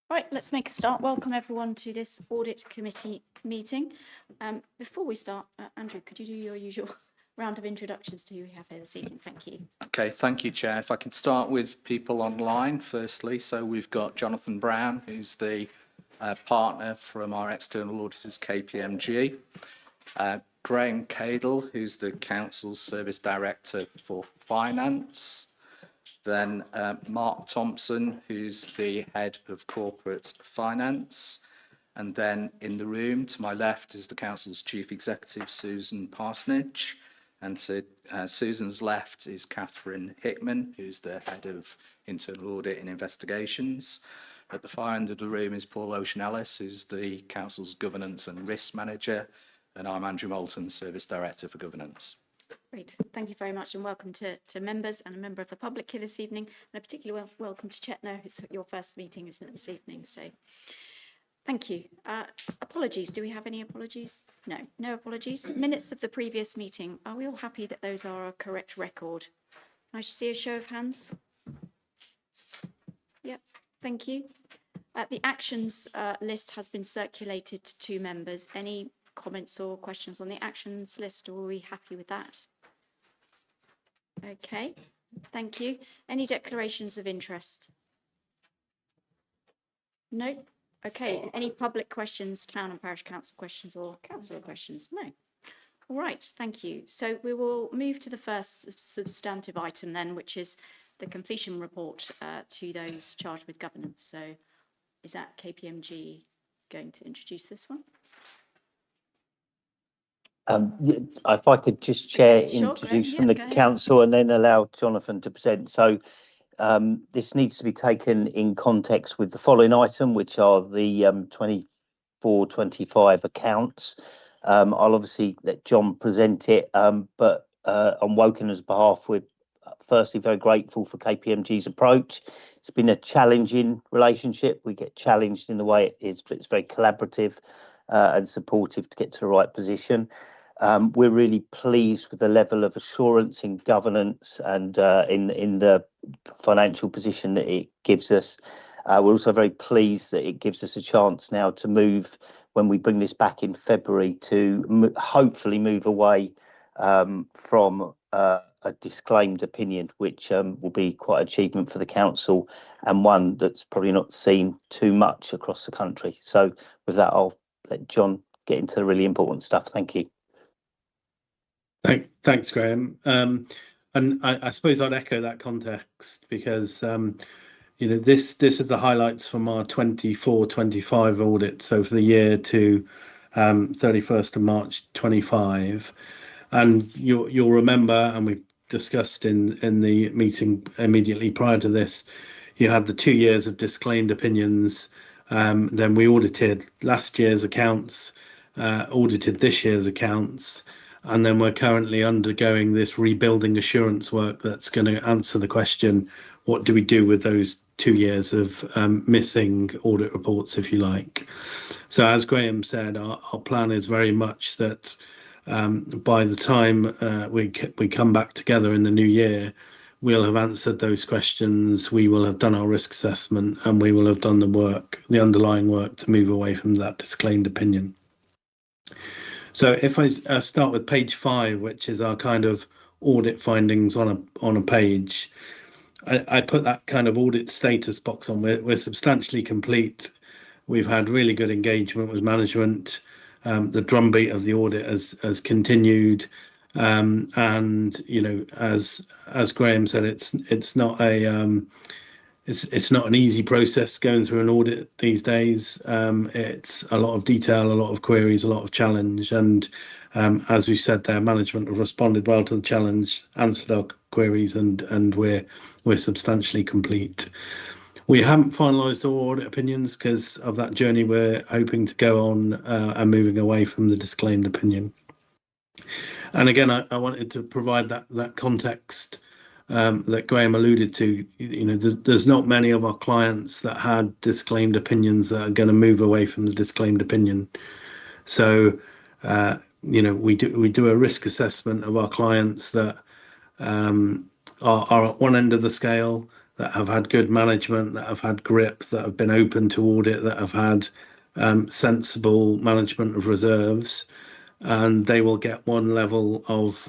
Right, let's make a start. Welcome everyone to this Audit Committee meeting. Before we start, Andrew, could you do your usual round of introductions to who we have here this evening? Thank you. Okay, thank you, Chair. If I can start with people online firstly. So we've got Jonathan Brown, who's the partner from our external auditors, KPMG. Graham Cadle, who's the Council's Service Director for Finance. Then Mark Thompson, who's the Head of Corporate Finance. And then in the room to my left is the Council's Chief Executive, Susan Parsonage. And to Susan's left is Catherine Hickman, who's the Head of Internal Audit and Investigations. At the far end of the room is Paul Ocean-Ellis, who's the Council's Governance and Risk Manager. And I'm Andrew Moulton, Service Director for Governance. Great, thank you very much, and welcome to members and a member of the public here this evening, and a particular welcome to Chetna, who's your first meeting, isn't it, this evening? So thank you. Apologies, do we have any apologies? No apologies. Minutes of the previous meeting, are we all happy that those are a correct record? I should see a show of hands. Yep, thank you. The actions list has been circulated to members. Any comments or questions on the actions list, or are we happy with that? Okay, thank you. Any declarations of interest? No. Okay, any public questions, town and parish council questions or councillor questions? No. All right, thank you. So we will move to the first substantive item then, which is the completion report to those charged with governance. So is that KPMG going to introduce this one? If I could just, Chair, Sure, introduce Graham. from the council and then allow Jonathan to present. So this needs to be taken in context with the following item, which are the 24-25 accounts. I'll obviously let John present it, but on Wokinham's behalf, we're firstly very grateful for KPMG's approach. It's been a challenging relationship. We get challenged in the way it is, but it's very collaborative and supportive to get to the right position. We're really pleased with the level of assurance in governance and in the financial position that it gives us. We're also very pleased that it gives us a chance now to move, when we bring this back in February, to hopefully move away from a disclaimed opinion, which will be quite an achievement for the council and one that's probably not seen too much across the country. So with that, I'll let John get into the really important stuff. Thank you. Thanks, Graham. And I suppose I'd echo that context because, this is the highlights from our 24-25 audit. So for the year to 31st of March 25. And you'll remember, and we've discussed in the meeting immediately prior to this, you had the 2 years of disclaimed opinions. Then we audited last year's accounts, audited this year's accounts. And then we're currently undergoing this rebuilding assurance work that's going to answer the question, what do we do with those 2 years of missing audit reports, if you like? So as Graham said, our plan is very much that by the time we come back together in the new year, we'll have answered those questions, we will have done our risk assessment, and we will have done the work, the underlying work, to move away from that disclaimed opinion. So if I start with page 5, which is our kind of audit findings on a page, I put that kind of audit status box on. We're substantially complete. We've had really good engagement with management. The drumbeat of the audit has continued, and as Graham said, it's not an easy process going through an audit these days. It's a lot of detail, a lot of queries, a lot of challenge. And as we said there, management have responded well to the challenge, answered our queries, and we're substantially complete. We haven't finalised all audit opinions because of that journey we're hoping to go on and moving away from the disclaimed opinion. And again, I wanted to provide that context that Graham alluded to. There's not many of our clients that had disclaimed opinions that are going to move away from the disclaimed opinion. So, we do a risk assessment of our clients that are at one end of the scale, that have had good management, that have had grip, that have been open to audit, that have had sensible management of reserves, and they will get one level of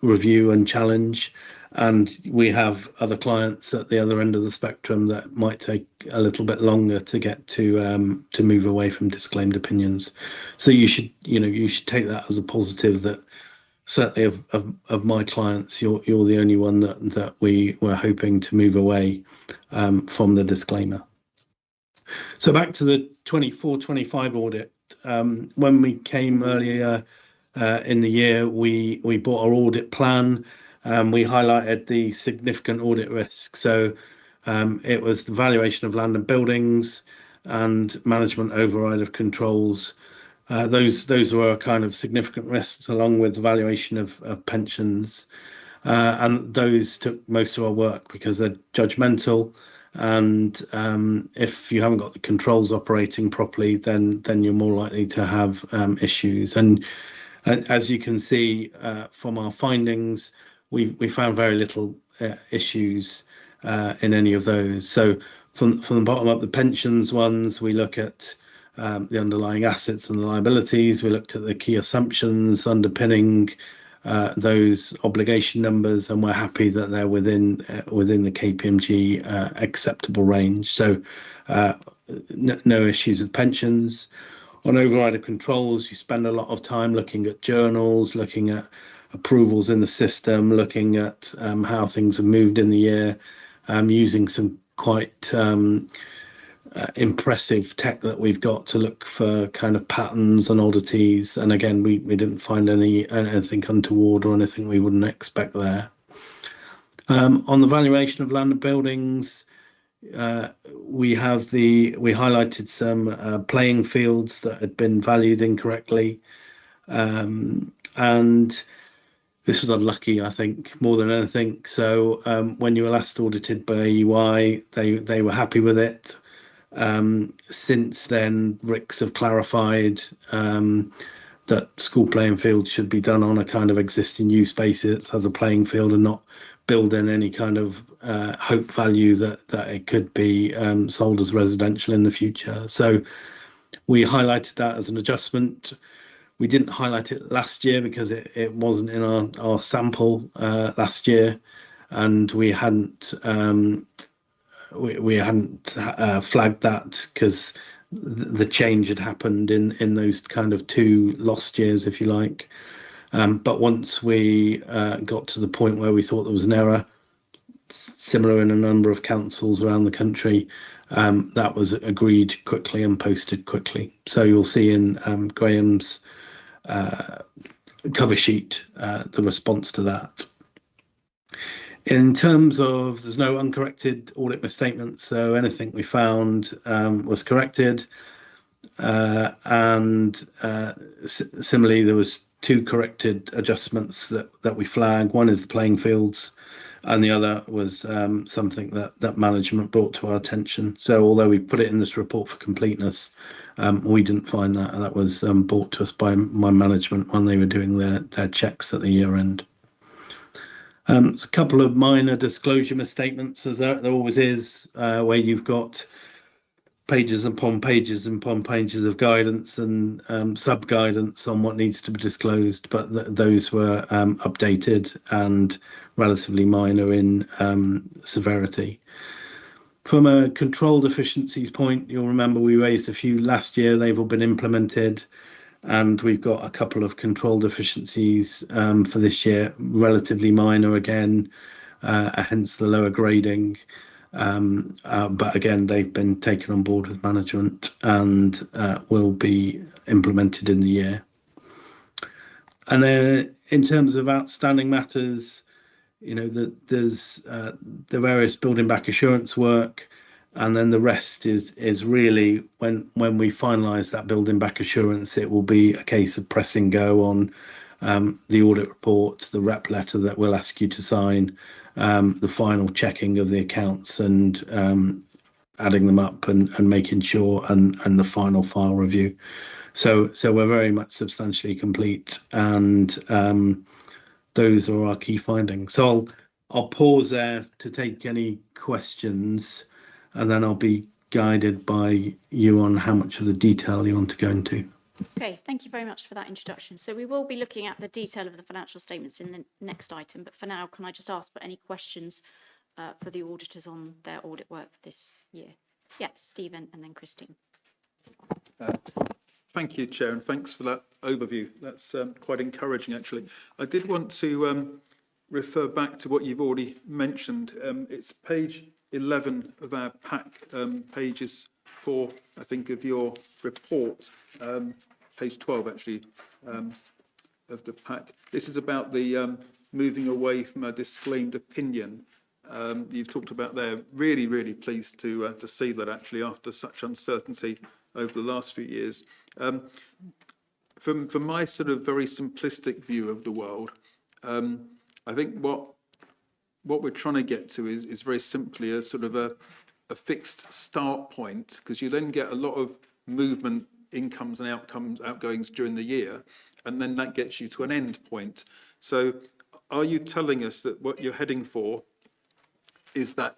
review and challenge. And we have other clients at the other end of the spectrum that might take a little bit longer to get to move away from disclaimed opinions. So you should take that as a positive, that certainly of my clients, you're the only one that we were hoping to move away from the disclaimer. So back to the 24-25 audit. When we came earlier in the year, we bought our audit plan. We highlighted the significant audit risk. So it was the valuation of land and buildings and management override of controls. Those were kind of significant risks, along with the valuation of pensions. And those took most of our work because they're judgmental. And if you haven't got the controls operating properly, then you're more likely to have issues. And as you can see from our findings, we found very little issues in any of those. So from the bottom up, the pensions ones, we look at the underlying assets and the liabilities. We looked at the key assumptions underpinning those obligation numbers, and we're happy that they're within the KPMG acceptable range. So no issues with pensions. On override of controls, you spend a lot of time looking at journals, looking at approvals in the system, looking at how things have moved in the year, using some quite impressive tech that we've got to look for kind of patterns and oddities. And again, we didn't find anything untoward or anything we wouldn't expect there. On the valuation of land and buildings, we highlighted some playing fields that had been valued incorrectly, and this was unlucky, I think, more than anything. So when you were last audited by EY, they were happy with it. Since then, RICS have clarified that school playing fields should be done on a kind of existing use basis as a playing field, and not build in any kind of hope value that it could be sold as residential in the future. So we highlighted that as an adjustment. We didn't highlight it last year because it wasn't in our sample last year, and we hadn't flagged that because the change had happened in those kind of 2 lost years, if you like. But once we got to the point where we thought there was an error, similar in a number of councils around the country, that was agreed quickly and posted quickly. So you'll see in Graham's cover sheet the response to that. In terms of, there's no uncorrected audit misstatements, so anything we found was corrected. And similarly, there was 2 corrected adjustments that we flagged. One is the playing fields, and the other was something that management brought to our attention. So although we put it in this report for completeness, we didn't find that. That was brought to us by my management when they were doing their checks at the year end. There's a couple of minor disclosure misstatements, as there always is, where you've got pages upon pages upon pages of guidance and sub-guidance on what needs to be disclosed, but those were updated and relatively minor in severity. From a control deficiencies point, you'll remember we raised a few last year. They've all been implemented, and we've got a couple of control deficiencies for this year, relatively minor again, hence the lower grading. But again, they've been taken on board with management and will be implemented in the year. And then in terms of outstanding matters, there's the various building back assurance work, and then the rest is really when we finalise that building back assurance, it will be a case of pressing go on the audit report, the rep letter that we'll ask you to sign, the final checking of the accounts and adding them up and making sure, and the final file review. So we're very much substantially complete, and those are our key findings. So I'll I'll pause there to take any questions, and then I'll be guided by you on how much of the detail you want to go into. Okay, thank you very much for that introduction. So we will be looking at the detail of the financial statements in the next item, but for now, can I just ask for any questions for the auditors on their audit work this year? Yeah, Stephen and then Christine. Thank you, Chair, and thanks for that overview. That's quite encouraging, actually. I did want to refer back to what you've already mentioned. It's page 11 of our pack, pages 4, I think, of your report, page 12, actually, of the pack. This is about the moving away from a disclaimed opinion. You've talked about there. Really, really pleased to see that, actually, after such uncertainty over the last few years. From my sort of very simplistic view of the world, I think what we're trying to get to is very simply a sort of a fixed start point, because you then get a lot of movement, incomes and outgoings during the year, and then that gets you to an end point. So are you telling us that what you're heading for is that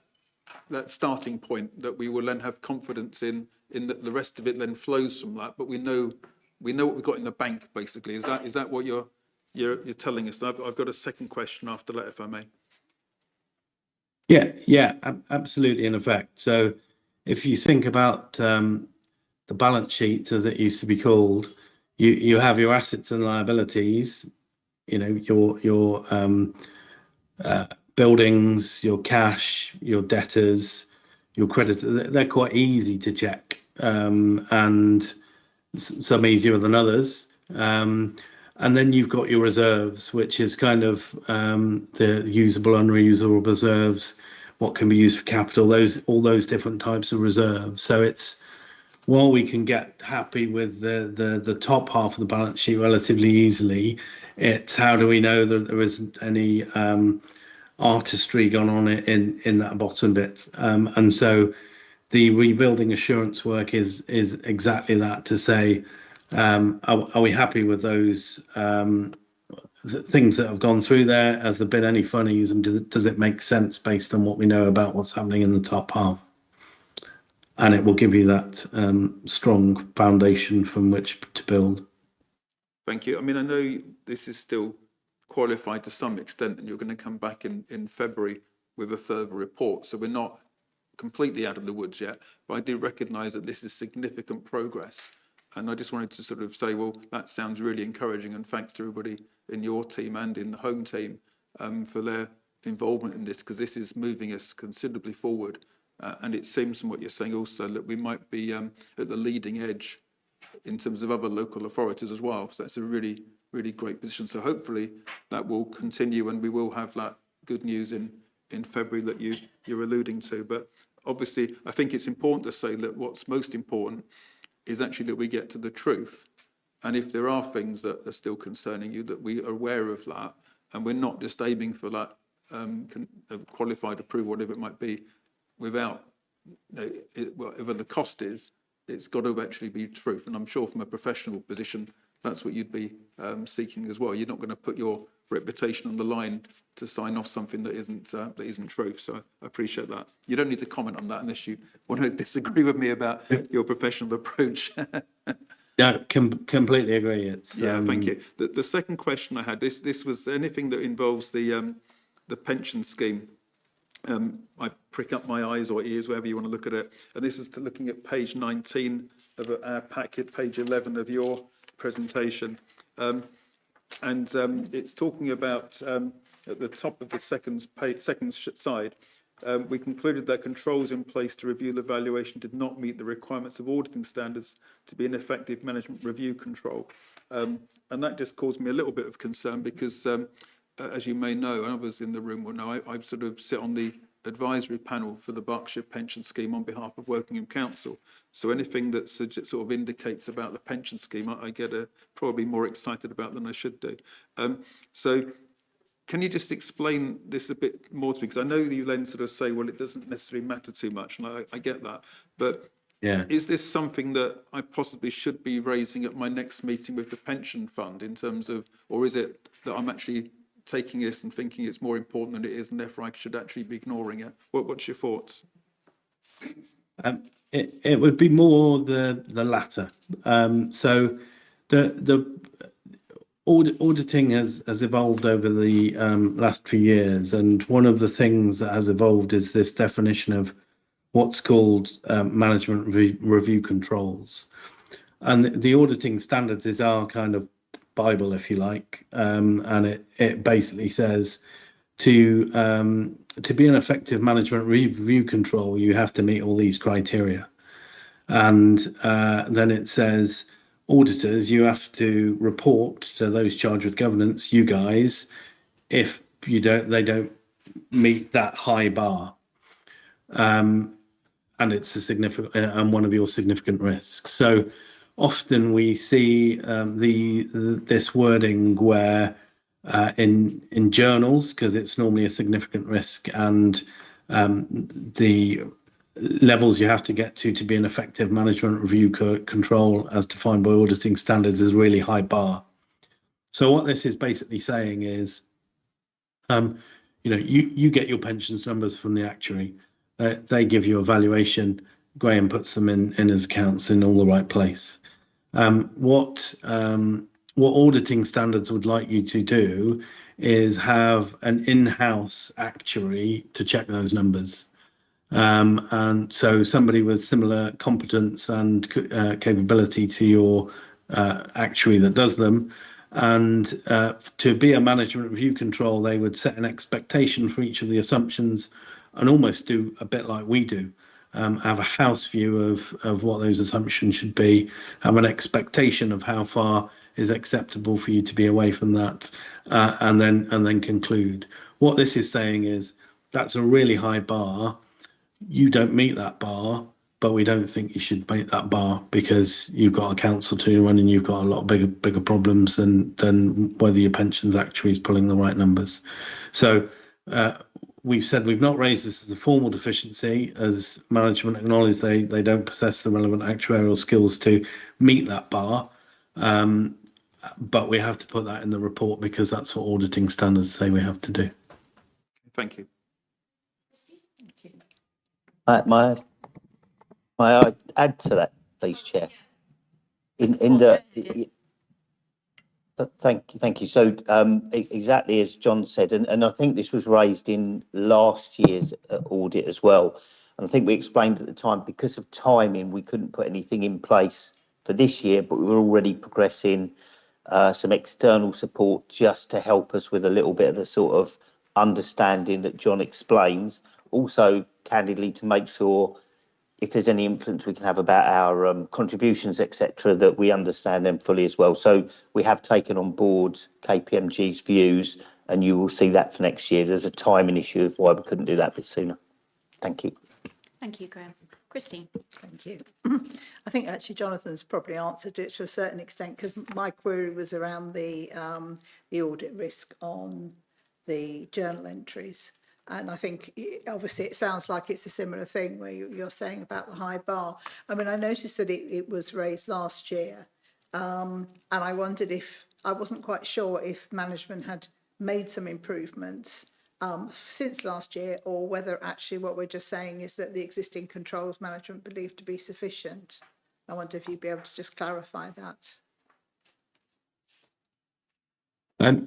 starting point, that we will then have confidence in that the rest of it then flows from that, but we know what we've got in the bank, basically? Is that what you're telling us? I've got a second question after that, if I may. Yeah, absolutely, in effect. So if you think about the balance sheet, as it used to be called, you have your assets and liabilities, you know, your buildings, your cash, your debtors, your creditors. They're quite easy to check, and some easier than others. And then you've got your reserves, which is kind of the usable, unreusable reserves, what can be used for capital, all those different types of reserves. So it's, while we can get happy with the top half of the balance sheet relatively easily, it's how do we know that there isn't any artistry gone on in that bottom bit. And so the rebuilding assurance work is exactly that, to say, are we happy with those things that have gone through there? Has there been any funnies, and does it make sense based on what we know about what's happening in the top half? And it will give you that strong foundation from which to build. Thank you. I mean, I know this is still qualified to some extent, and you're going to come back in February with a further report, so we're not completely out of the woods yet, but I do recognise that this is significant progress. And I just wanted to sort of say, well, that sounds really encouraging, and thanks to everybody in your team and in the home team for their involvement in this, because this is moving us considerably forward. And it seems from what you're saying also that we might be at the leading edge in terms of other local authorities as well. So that's a really, really great position. So hopefully that will continue, and we will have that good news in February that you're alluding to. But obviously, I think it's important to say that what's most important is actually that we get to the truth. And if there are things that are still concerning you, that we are aware of that, and we're not just aiming for that qualified approval, whatever it might be, without, whatever the cost is, it's got to actually be truth. And I'm sure from a professional position, that's what you'd be seeking as well. You're not going to put your reputation on the line to sign off something that isn't truth. So I appreciate that. You don't need to comment on that unless you want to disagree with me about your professional approach. Yeah, completely agree. It's thank you. The second question I had, this was anything that involves the pension scheme. I prick up my eyes or ears, wherever you want to look at it. And this is looking at page 19 of our packet, page 11 of your presentation. And it's talking about, at the top of the second side, we concluded that controls in place to review the valuation did not meet the requirements of auditing standards to be an effective management review control. And that just caused me a little bit of concern because, as you may know, and others in the room will know, I sort of sit on the advisory panel for the Berkshire Pension Scheme on behalf of Wokingham Council. So anything that sort of indicates about the pension scheme, I get probably more excited about than I should do. So can you just explain this a bit more to me? Because I know you then sort of say, well, it doesn't necessarily matter too much, and I get that. But yeah, is this something that I possibly should be raising at my next meeting with the pension fund in terms of, or is it that I'm actually taking this and thinking it's more important than it is, and therefore I should actually be ignoring it? What's your thoughts? It would be more the latter. So the auditing has evolved over the last few years, and one of the things that has evolved is this definition of what's called management review controls. And the auditing standards is our kind of Bible, if you like, and it basically says to be an effective management review control, you have to meet all these criteria. And then it says, auditors, you have to report to those charged with governance, you guys, if they don't meet that high bar. And it's a significant and one of your significant risks. So often we see this wording where in journals, because it's normally a significant risk, and the levels you have to get to be an effective management review control as defined by auditing standards is really high bar. So what this is basically saying is, you get your pensions numbers from the actuary. They give you a valuation. Graham puts them in his accounts in all the right place. What auditing standards would like you to do is have an in-house actuary to check those numbers. And so somebody with similar competence and capability to your actuary that does them. And to be a management review control, they would set an expectation for each of the assumptions and almost do a bit like we do. Have a house view of what those assumptions should be, have an expectation of how far is acceptable for you to be away from that, and then conclude. What this is saying is that's a really high bar. You don't meet that bar, but we don't think you should meet that bar because you've got a council to run and you've got a lot of bigger problems than whether your pensions actuary is pulling the right numbers. So we've said we've not raised this as a formal deficiency, as management acknowledge they don't possess the relevant actuarial skills to meet that bar. But we have to put that in the report because that's what auditing standards say we have to do. Thank you. May I add to that, please, Chair? Thank you. So exactly as John said, and I think this was raised in last year's audit as well. And I think we explained at the time, because of timing, we couldn't put anything in place for this year, but we were already progressing some external support just to help us with a little bit of the sort of understanding that John explains. Also, candidly, to make sure if there's any influence we can have about our contributions, etc., that we understand them fully as well. So we have taken on board KPMG's views, and you will see that for next year. There's a timing issue of why we couldn't do that a bit sooner. Thank you. Thank you, Graham. Christine. Thank you. I think actually Jonathan's probably answered it to a certain extent, because my query was around the audit risk on the journal entries. And I think, obviously, it sounds like it's a similar thing where you're saying about the high bar. I mean, I noticed that it was raised last year. And I wondered I wasn't quite sure if management had made some improvements since last year, or whether actually what we're just saying is that the existing controls management believed to be sufficient. I wonder if you'd be able to just clarify that.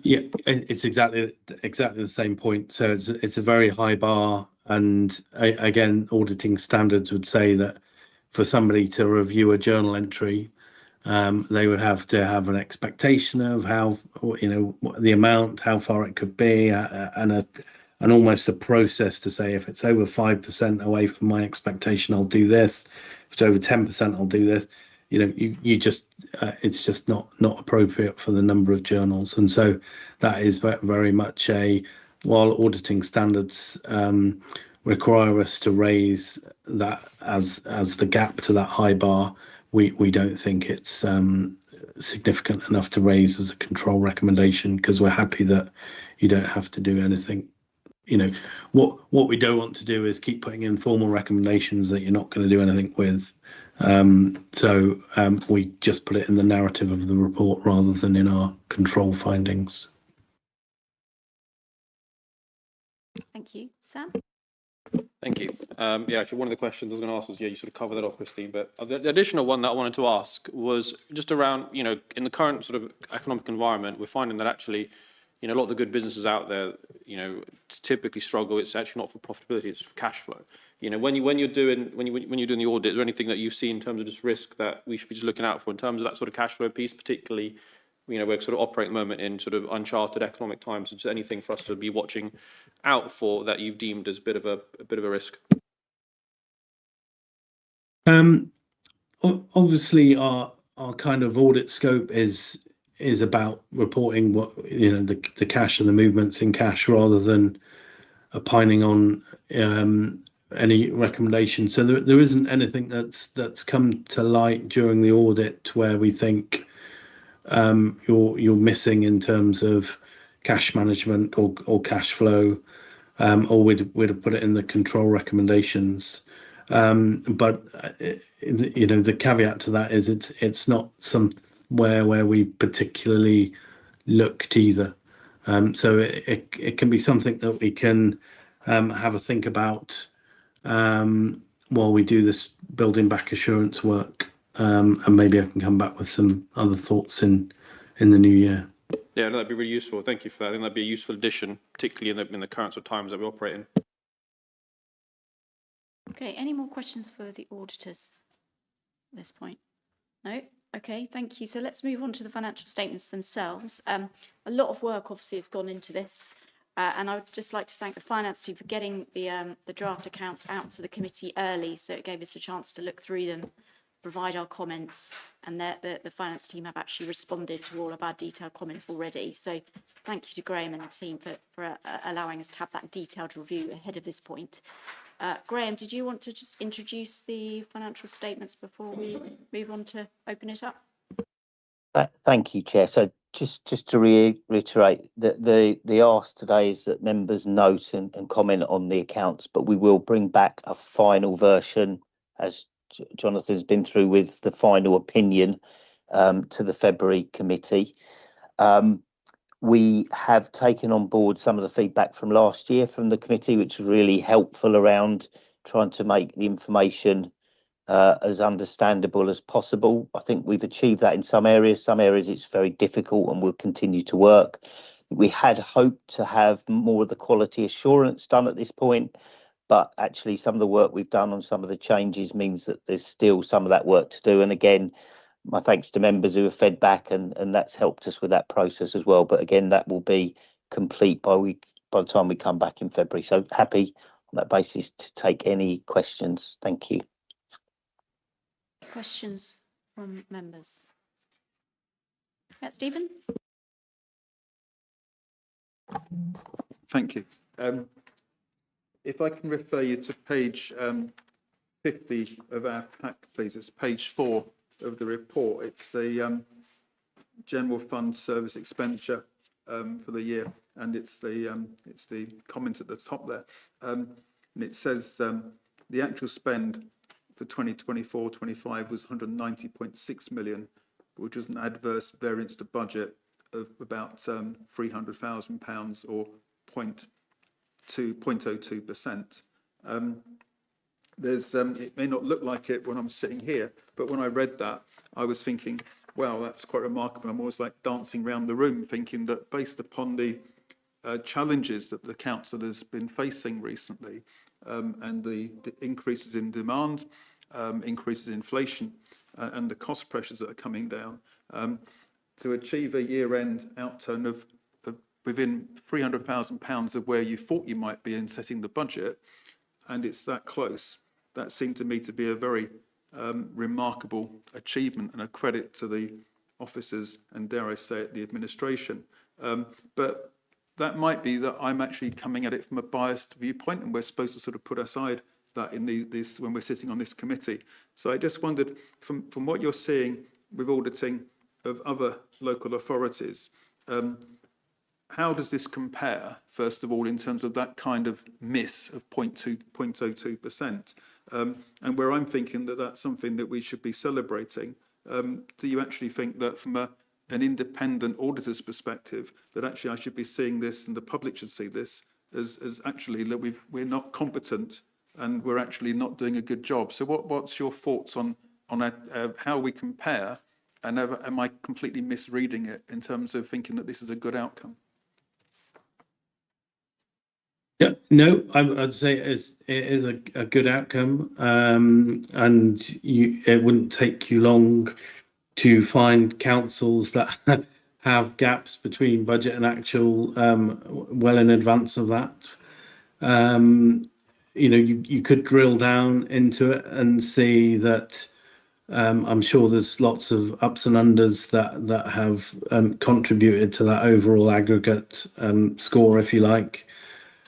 Yeah, it's exactly the same point. So it's a very high bar, and again, auditing standards would say that for somebody to review a journal entry, they would have to have an expectation of how, the amount, how far it could be, and almost a process to say, if it's over 5% away from my expectation, I'll do this. If it's over 10%, I'll do this. You just it's just not appropriate for the number of journals, and so that is very much while auditing standards require us to raise that as the gap to that high bar, we don't think it's significant enough to raise as a control recommendation, because we're happy that you don't have to do anything. What we don't want to do is keep putting in formal recommendations that you're not going to do anything with. So we just put it in the narrative of the report rather than in our control findings. Thank you. Sam? Thank you. Yeah, actually, one of the questions I was going to ask was, yeah, you sort of covered that off, Christine, but the additional one that I wanted to ask was just around, you know, in the current sort of economic environment, we're finding that actually, you know, a lot of the good businesses out there, you know, typically struggle. It's actually not for profitability; it's for cash flow. You know, when you're doing the audit, is there anything that you see in terms of just risk that we should be just looking out for in terms of that sort of cash flow piece, particularly? You know, we're sort of operating at the moment in sort of uncharted economic times. Is there anything for us to be watching out for that you've deemed as a bit of a risk? Obviously, our kind of audit scope is about reporting what, you know, the cash and the movements in cash rather than opining on any recommendations. So there isn't anything that's come to light during the audit where we think you're missing in terms of cash management or cash flow, or we'd have put it in the control recommendations. But you know, the caveat to that is it's not somewhere where we particularly looked either. So it can be something that we can have a think about while we do this building back assurance work, and maybe I can come back with some other thoughts in the new year. Yeah, no, that'd be really useful. Thank you for that. I think that'd be a useful addition, particularly in the current sort of times that we operate in. Okay, any more questions for the auditors at this point? No? Okay, thank you. So let's move on to the financial statements themselves. A lot of work obviously has gone into this, and I would just like to thank the finance team for getting the draft accounts out to the committee early, so it gave us a chance to look through them, provide our comments, and the finance team have actually responded to all of our detailed comments already. So thank you to Graham and the team for allowing us to have that detailed review ahead of this point. Graham, did you want to just introduce the financial statements before we move on to open it up? Thank you, Chair. So just to reiterate that the ask today is that members note and comment on the accounts, but we will bring back a final version, as Jonathan's been through with the final opinion, to the February committee. We have taken on board some of the feedback from last year from the committee, which was really helpful around trying to make the information as understandable as possible. I think we've achieved that in some areas. Some areas it's very difficult and will continue to work. We had hoped to have more of the quality assurance done at this point, but actually some of the work we've done on some of the changes means that there's still some of that work to do. And again, my thanks to members who have fed back, and that's helped us with that process as well. But again, that will be complete by the time we come back in February. So happy on that basis to take any questions. Thank you. Questions from members? Yeah, Stephen? Thank you. If I can refer you to page 50 of our pack, please. It's page 4 of the report. It's the general fund service expenditure for the year, and it's the comment at the top there, and it says the actual spend for 2024-25 was 190.6 million, which was an adverse variance to budget of about £300,000 or 0.02%. It may not look like it when I'm sitting here, but when I read that, I was thinking, wow, that's quite remarkable. I'm always like dancing around the room thinking that based upon the challenges that the council has been facing recently, and the increases in demand, increases in inflation, and the cost pressures that are coming down, to achieve a year-end outturn of within £300,000 of where you thought you might be in setting the budget, and it's that close. That seemed to me to be a very remarkable achievement and a credit to the officers and, dare I say it, the administration. But that might be that I'm actually coming at it from a biased viewpoint, and we're supposed to sort of put aside that in this when we're sitting on this committee. So I just wondered, from what you're seeing with auditing of other local authorities, how does this compare, first of all, in terms of that kind of miss of 0.02%? And where I'm thinking that that's something that we should be celebrating, do you actually think that from an independent auditor's perspective, that actually I should be seeing this and the public should see this as actually that we're not competent and we're actually not doing a good job. So what's your thoughts on how we compare, and am I completely misreading it in terms of thinking that this is a good outcome? Yeah, no, I'd say it is a good outcome, and it wouldn't take you long to find councils that have gaps between budget and actual well in advance of that. You know, you could drill down into it and see that I'm sure there's lots of ups and unders that have contributed to that overall aggregate score, if you like.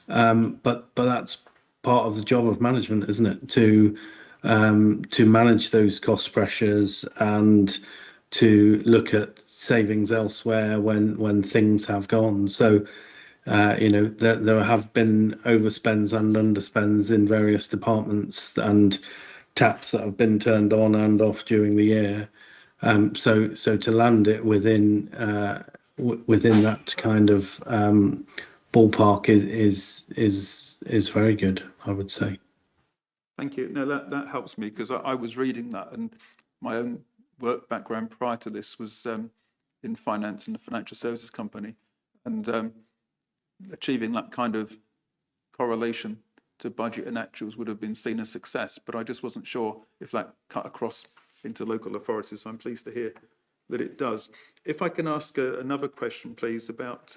But that's part of the job of management, isn't it? To manage those cost pressures and to look at savings elsewhere when things have gone. So you know, there have been overspends and underspends in various departments and taps that have been turned on and off during the year. So to land it within that kind of ballpark is very good, I would say. Thank you. No, that helps me, because I was reading that, and my own work background prior to this was in finance in a financial services company, and achieving that kind of correlation to budget and actuals would have been seen as success. But I just wasn't sure if that cut across into local authorities. So I'm pleased to hear that it does. If I can ask another question, please, about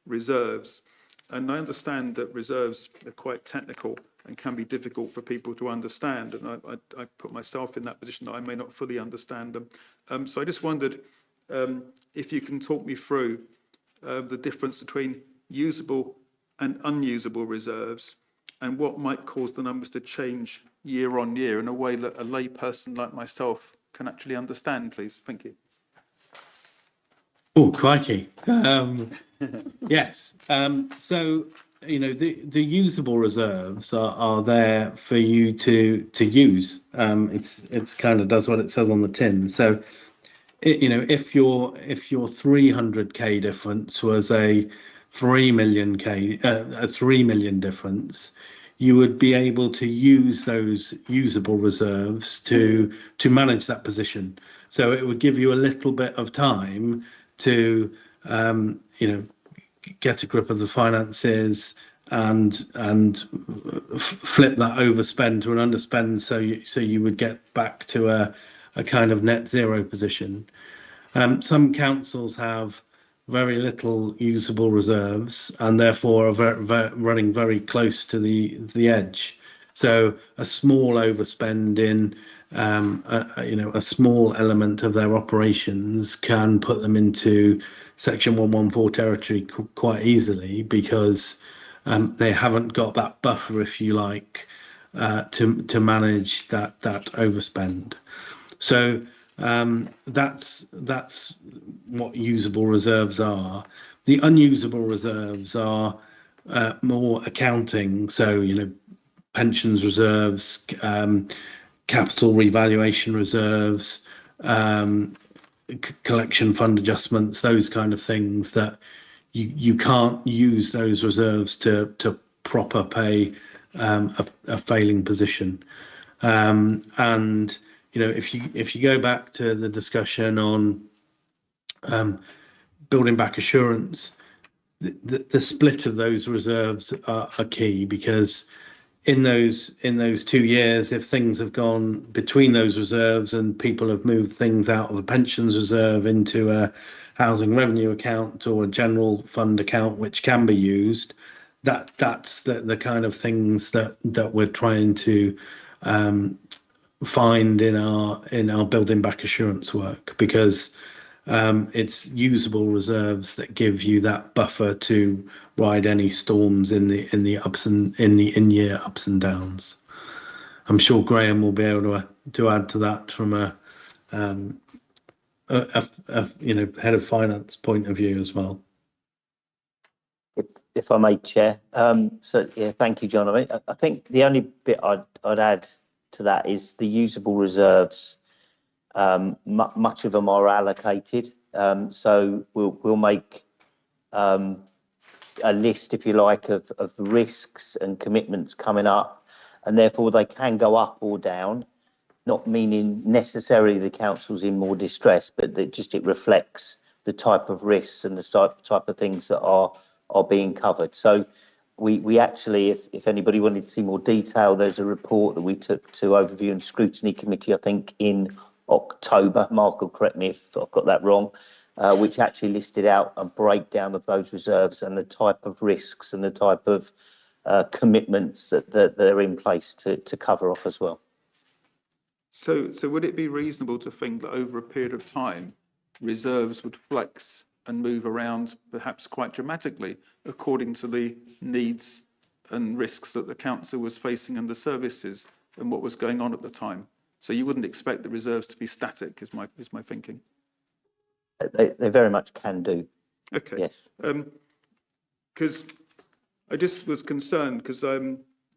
reserves. And I understand that reserves are quite technical and can be difficult for people to understand. And I put myself in that position that I may not fully understand them. So I just wondered if you can talk me through the difference between usable and unusable reserves, and what might cause the numbers to change year on year in a way that a lay person like myself can actually understand, please. Thank you. Oh, crikey. Yes. So, you know, the usable reserves are there for you to use. It's kind of does what it says on the tin. So, you know, if your 300k difference was a 3 million difference, you would be able to use those usable reserves to manage that position. So it would give you a little bit of time to you know, get a grip of the finances and flip that overspend to an underspend, so you would get back to a kind of net zero position. Some councils have very little usable reserves and therefore are running very close to the edge. So a small overspend in you know, a small element of their operations can put them into Section 114 territory quite easily, because they haven't got that buffer, if you like, to manage that overspend. So that's what usable reserves are. The unusable reserves are more accounting. So, you know, pensions reserves, capital revaluation reserves, collection fund adjustments, those kind of things that you can't use those reserves to prop up a failing position. And you know, if you go back to the discussion on building back assurance, the split of those reserves are key, because in those 2 years, if things have gone between those reserves and people have moved things out of a pensions reserve into a housing revenue account or a general fund account which can be used, that's the kind of things that we're trying to find in our building back assurance work, because it's usable reserves that give you that buffer to ride any storms in the in-year ups and downs. I'm sure Graham will be able to add to that from a you know, head of finance point of view as well. If I may, Chair. So yeah, thank you, John. I think the only bit I'd add to that is the usable reserves. Much of them are allocated, so we'll make a list, if you like, of risks and commitments coming up, and therefore they can go up or down, not meaning necessarily the council's in more distress, but that it reflects the type of risks and the type of things that are being covered. So we actually, if anybody wanted to see more detail, there's a report that we took to Overview and Scrutiny Committee, I think in October. Mark will correct me if I've got that wrong, which actually listed out a breakdown of those reserves and the type of risks and the type of commitments that are in place to cover off as well. So would it be reasonable to think that over a period of time, reserves would flex and move around perhaps quite dramatically according to the needs and risks that the council was facing and the services and what was going on at the time? So you wouldn't expect the reserves to be static, is my thinking. They very much can do. Okay. Yes. Because I just was concerned because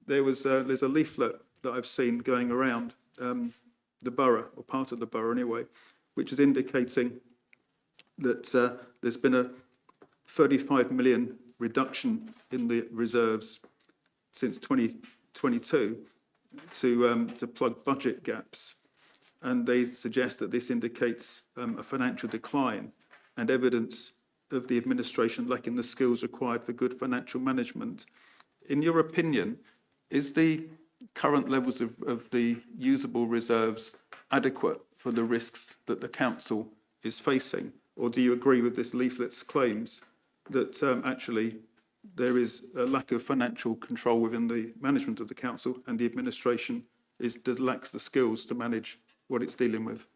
there's a leaflet that I've seen going around the borough, or part of the borough anyway, which is indicating that there's been a 35 million reduction in the reserves since 2022 to plug budget gaps. And they suggest that this indicates a financial decline and evidence of the administration lacking the skills required for good financial management. In your opinion, is the current levels of the usable reserves adequate for the risks that the council is facing? Or do you agree with this leaflet's claims that actually there is a lack of financial control within the management of the council and the administration lacks the skills to manage what it's dealing with?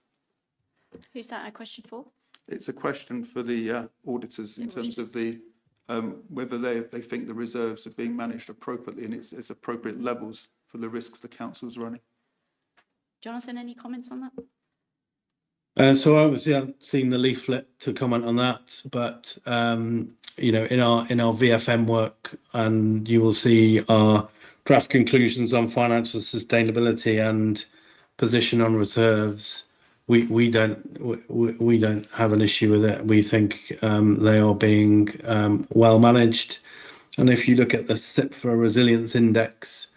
Who's that a question for? It's a question for the auditors in terms of the whether they think the reserves are being managed appropriately and it's appropriate levels for the risks the council's running. Jonathan, any comments on that? So I obviously haven't seen the leaflet to comment on that, but you know, in our VFM work, and you will see our draft conclusions on financial sustainability and position on reserves. We don't have an issue with it. We think they are being well managed, and if you look at the CIPFA Resilience Index,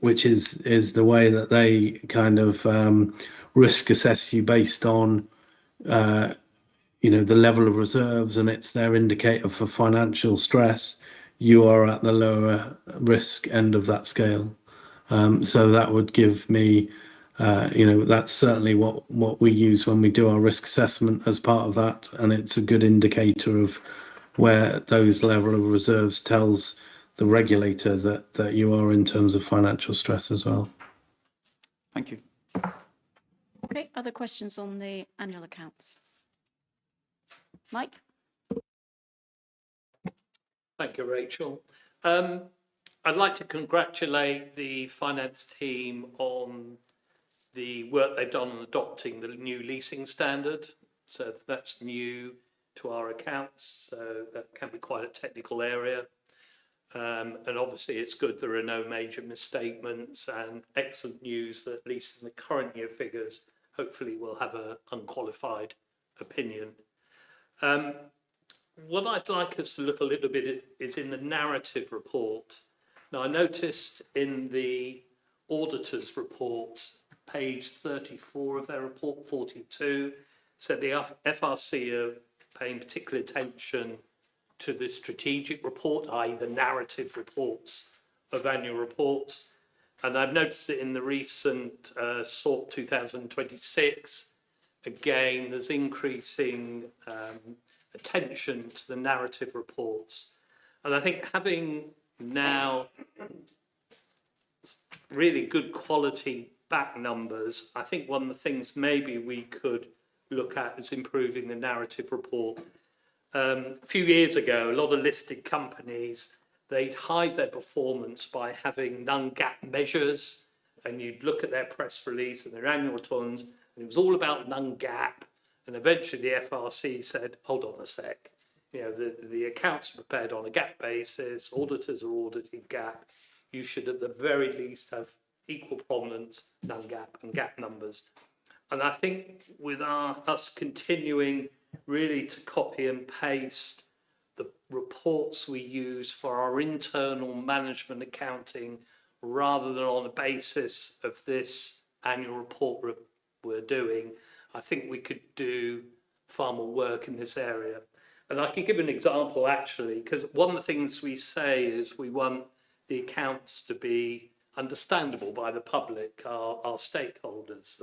which is the way that they kind of risk assess you based on you know, the level of reserves, and it's their indicator for financial stress, you are at the lower risk end of that scale. So that would give me you know, that's certainly what we use when we do our risk assessment as part of that, and it's a good indicator of where those level of reserves tells the regulator that you are in terms of financial stress as well. Thank you. Okay, other questions on the annual accounts? Mike? Thank you, Rachel. I'd like to congratulate the finance team on the work they've done on adopting the new leasing standard. So that's new to our accounts, so that can be quite a technical area. And obviously it's good there are no major misstatements, and excellent news that at least in the current year figures, hopefully we'll have an unqualified opinion. What I'd like us to look a little bit at is in the narrative report. Now I noticed in the auditor's report, page 34 of their report, 42, said the FRC are paying particular attention to the strategic report, i.e. the narrative reports of annual reports. And I've noticed it in the recent SORT 2026, again, there's increasing attention to the narrative reports. And I think having now really good quality back numbers, I think one of the things maybe we could look at is improving the narrative report. A few years ago, a lot of listed companies, they'd hide their performance by having non-GAAP measures, and you'd look at their press release and their annual returns, and it was all about non-GAAP. And eventually the FRC said, hold on a sec, you know, the accounts are prepared on a GAAP basis, auditors are auditing GAAP. You should at the very least have equal prominence, non-GAAP and GAAP numbers. And I think with us continuing really to copy and paste the reports we use for our internal management accounting rather than on the basis of this annual report we're doing, I think we could do far more work in this area. And I can give an example actually, because one of the things we say is we want the accounts to be understandable by the public, our stakeholders.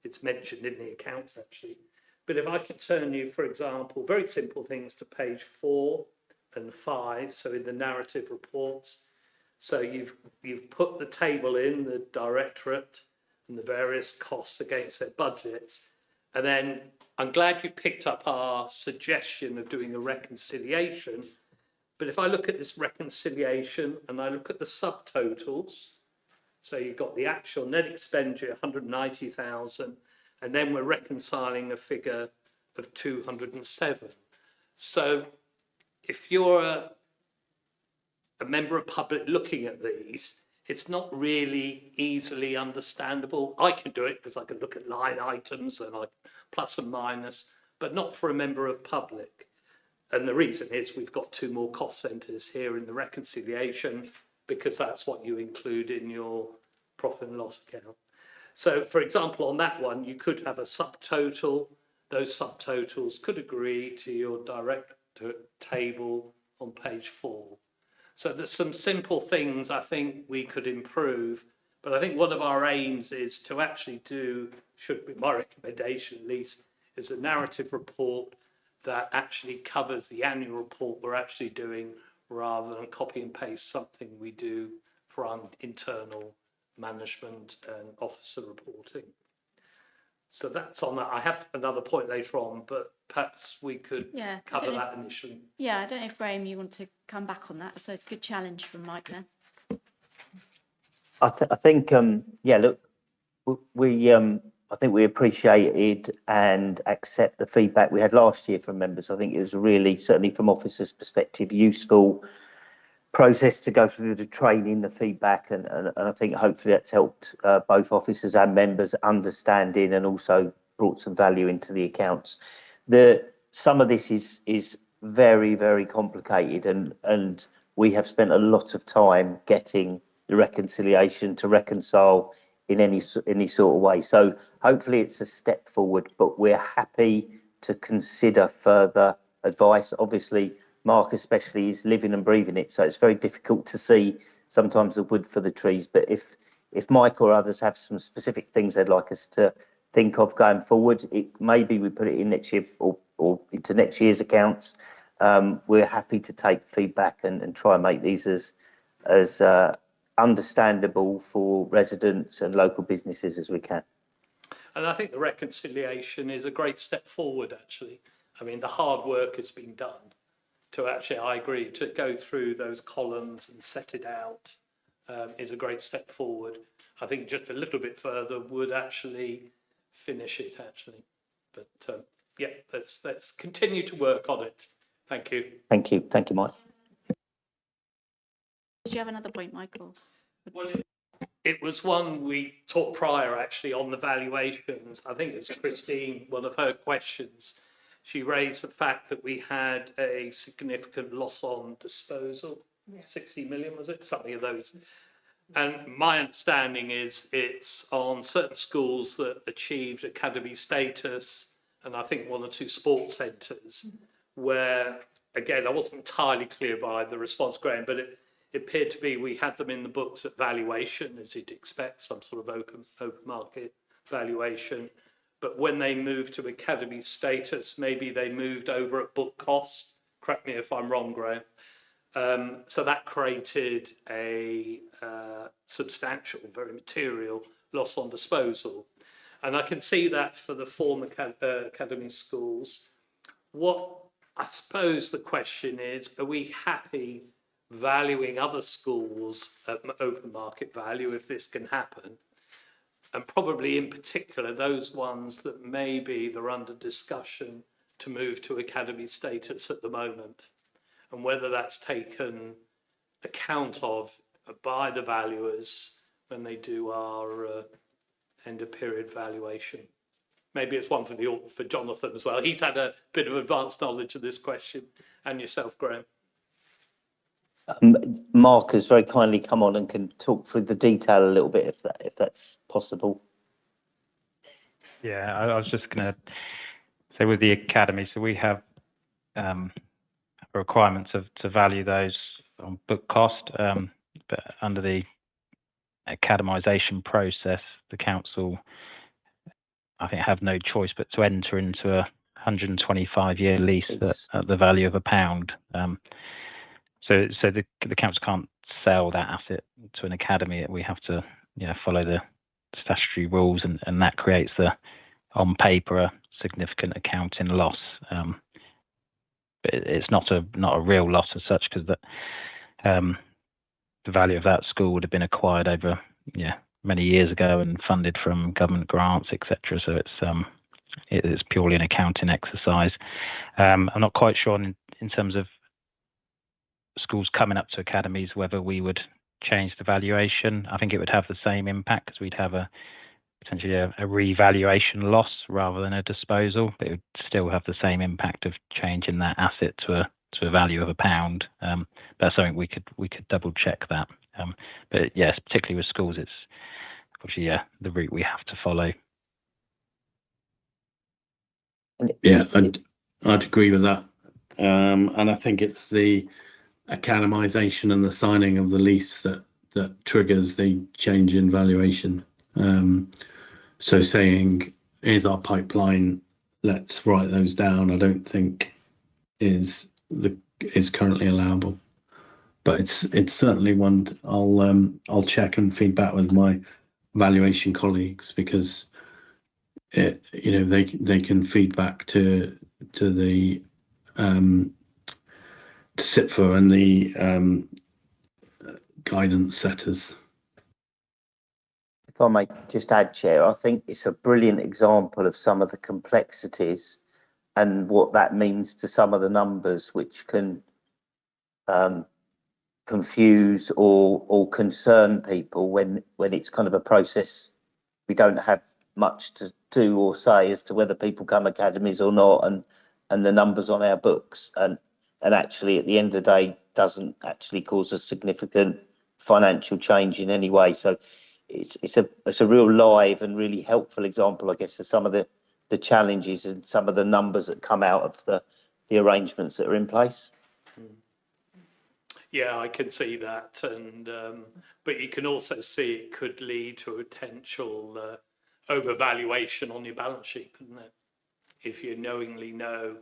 It's mentioned in the accounts actually. But if I could turn you, for example, very simple things to page 4 and 5, so in the narrative reports. So you've put the table in, the directorate and the various costs against their budgets. And then I'm glad you picked up our suggestion of doing a reconciliation. But if I look at this reconciliation and I look at the subtotals, so you've got the actual net expenditure, 190,000, and then we're reconciling a figure of 207. So if you're a member of public looking at these, it's not really easily understandable. I can do it because I can look at line items and plus and minus, but not for a member of public. And the reason is we've got 2 more cost centres here in the reconciliation because that's what you include in your profit and loss account. So, for example, on that one, you could have a subtotal. Those subtotals could agree to your direct table on page 4. So there's some simple things I think we could improve, but I think one of our aims is to actually do, should be my recommendation at least, is a narrative report that actually covers the annual report we're actually doing rather than copy and paste something we do for our internal management and officer reporting. So that's on that. I have another point later on, but perhaps we could cover that initially. Yeah, I don't know if Graham, you want to come back on that. It's a good challenge from Mike there. I think, look, I think we appreciated and accept the feedback we had last year from members. I think it was really, certainly from officers' perspective, useful process to go through the training, the feedback, and I think hopefully that's helped both officers and members understanding and also brought some value into the accounts. Some of this is very, very complicated, and we have spent a lot of time getting the reconciliation to reconcile in any sort of way. So hopefully it's a step forward, but we're happy to consider further advice. Obviously, Mark especially is living and breathing it, so it's very difficult to see sometimes the wood for the trees. But if Mike or others have some specific things they'd like us to think of going forward, maybe we put it in next year or into next year's accounts. We're happy to take feedback and try and make these as understandable for residents and local businesses as we can. And I think the reconciliation is a great step forward, actually. I mean, the hard work has been done to actually, I agree, to go through those columns and set it out is a great step forward. I think just a little bit further would actually finish it, actually. But let's continue to work on it. Thank you. Thank you, Mike. Did you have another point, Michael? Well, it was one we talked prior, actually, on the valuations. I think it was Christine, one of her questions. She raised the fact that we had a significant loss on disposal, 60 million, was it? Something of those. And my understanding is it's on certain schools that achieved academy status, and I think 1 or 2 sports centres, where, again, I wasn't entirely clear by the response, Graham, but it appeared to be we had them in the books at valuation, as you'd expect, some sort of open market valuation. But when they moved to academy status, maybe they moved over at book cost. Correct me if I'm wrong, Graham. So that created a substantial, very material loss on disposal. And I can see that for the former academy schools. What I suppose the question is, are we happy valuing other schools at open market value if this can happen? And probably in particular, those ones that maybe they're under discussion to move to academy status at the moment, and whether that's taken account of by the valuers when they do our end of period valuation. Maybe it's one for Jonathan as well. He's had a bit of advanced knowledge of this question, and yourself, Graham. Mark has very kindly come on and can talk through the detail a little bit, if that's possible. Yeah, I was just going to say with the academy, so we have requirements to value those on book cost, but under the academisation process, the council, I think, have no choice but to enter into a 125-year lease at the value of £1. So the council can't sell that asset to an academy. We have to follow the statutory rules, and that creates on paper a significant accounting loss. But it's not a real loss as such, because the value of that school would have been acquired over many years ago and funded from government grants, etc. So it's purely an accounting exercise. I'm not quite sure in terms of schools coming up to academies whether we would change the valuation. I think it would have the same impact, because we'd have potentially a revaluation loss rather than a disposal, but it would still have the same impact of changing that asset to a value of £1. But that's something we could double check that. But yes, particularly with schools, it's obviously the route we have to follow. Yeah, I'd agree with that. And I think it's the academisation and the signing of the lease that triggers the change in valuation. So saying, here's our pipeline, let's write those down, I don't think is currently allowable. But it's certainly one I'll check and feed back with my valuation colleagues, because they can feed back to the SIPFA and the guidance setters. If I may just add, Chair, I think it's a brilliant example of some of the complexities and what that means to some of the numbers, which can confuse or concern people when it's kind of a process we don't have much to do or say as to whether people come academies or not, and the numbers on our books, and actually at the end of the day doesn't actually cause a significant financial change in any way. So it's a real live and really helpful example, I guess, of some of the challenges and some of the numbers that come out of the arrangements that are in place. Yeah, I can see that, and but you can also see it could lead to a potential overvaluation on your balance sheet, couldn't it? If you knowingly know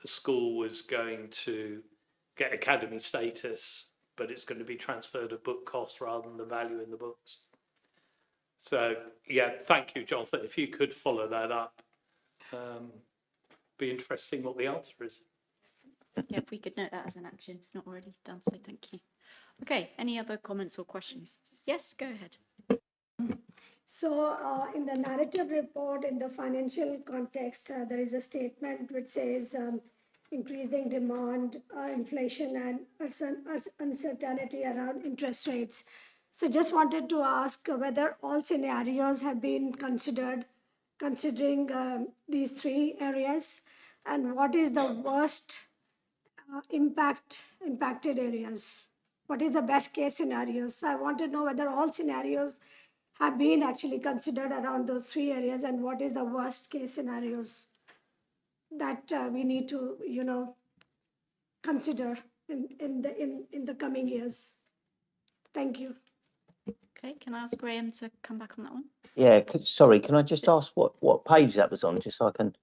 a school was going to get academy status, but it's going to be transferred at book cost rather than the value in the books. So yeah, thank you, Jonathan. If you could follow that up, be interesting what the answer is. Yeah, if we could note that as an action, if not already done so, thank you. Okay, any other comments or questions? Yes, go ahead. So in the narrative report, in the financial context, there is a statement which says increasing demand, inflation, and uncertainty around interest rates. So just wanted to ask whether all scenarios have been considered, considering these three areas, and what is the worst impacted areas? What is the best case scenario? So I want to know whether all scenarios have been actually considered around those three areas, and what is the worst case scenarios that we need to, consider in the coming years. Thank you. Okay, can I ask Graham to come back on that one? Yeah, sorry, can I just ask what page that was on, just so I can...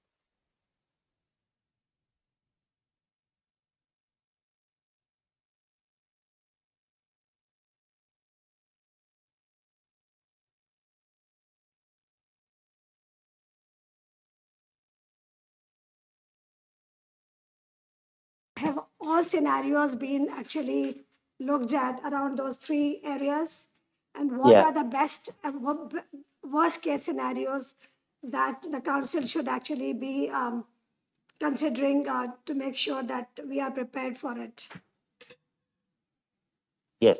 Have all scenarios been actually looked at around those three areas? And what are the best and worst case scenarios that the council should actually be considering to make sure that we are prepared for it? Yes,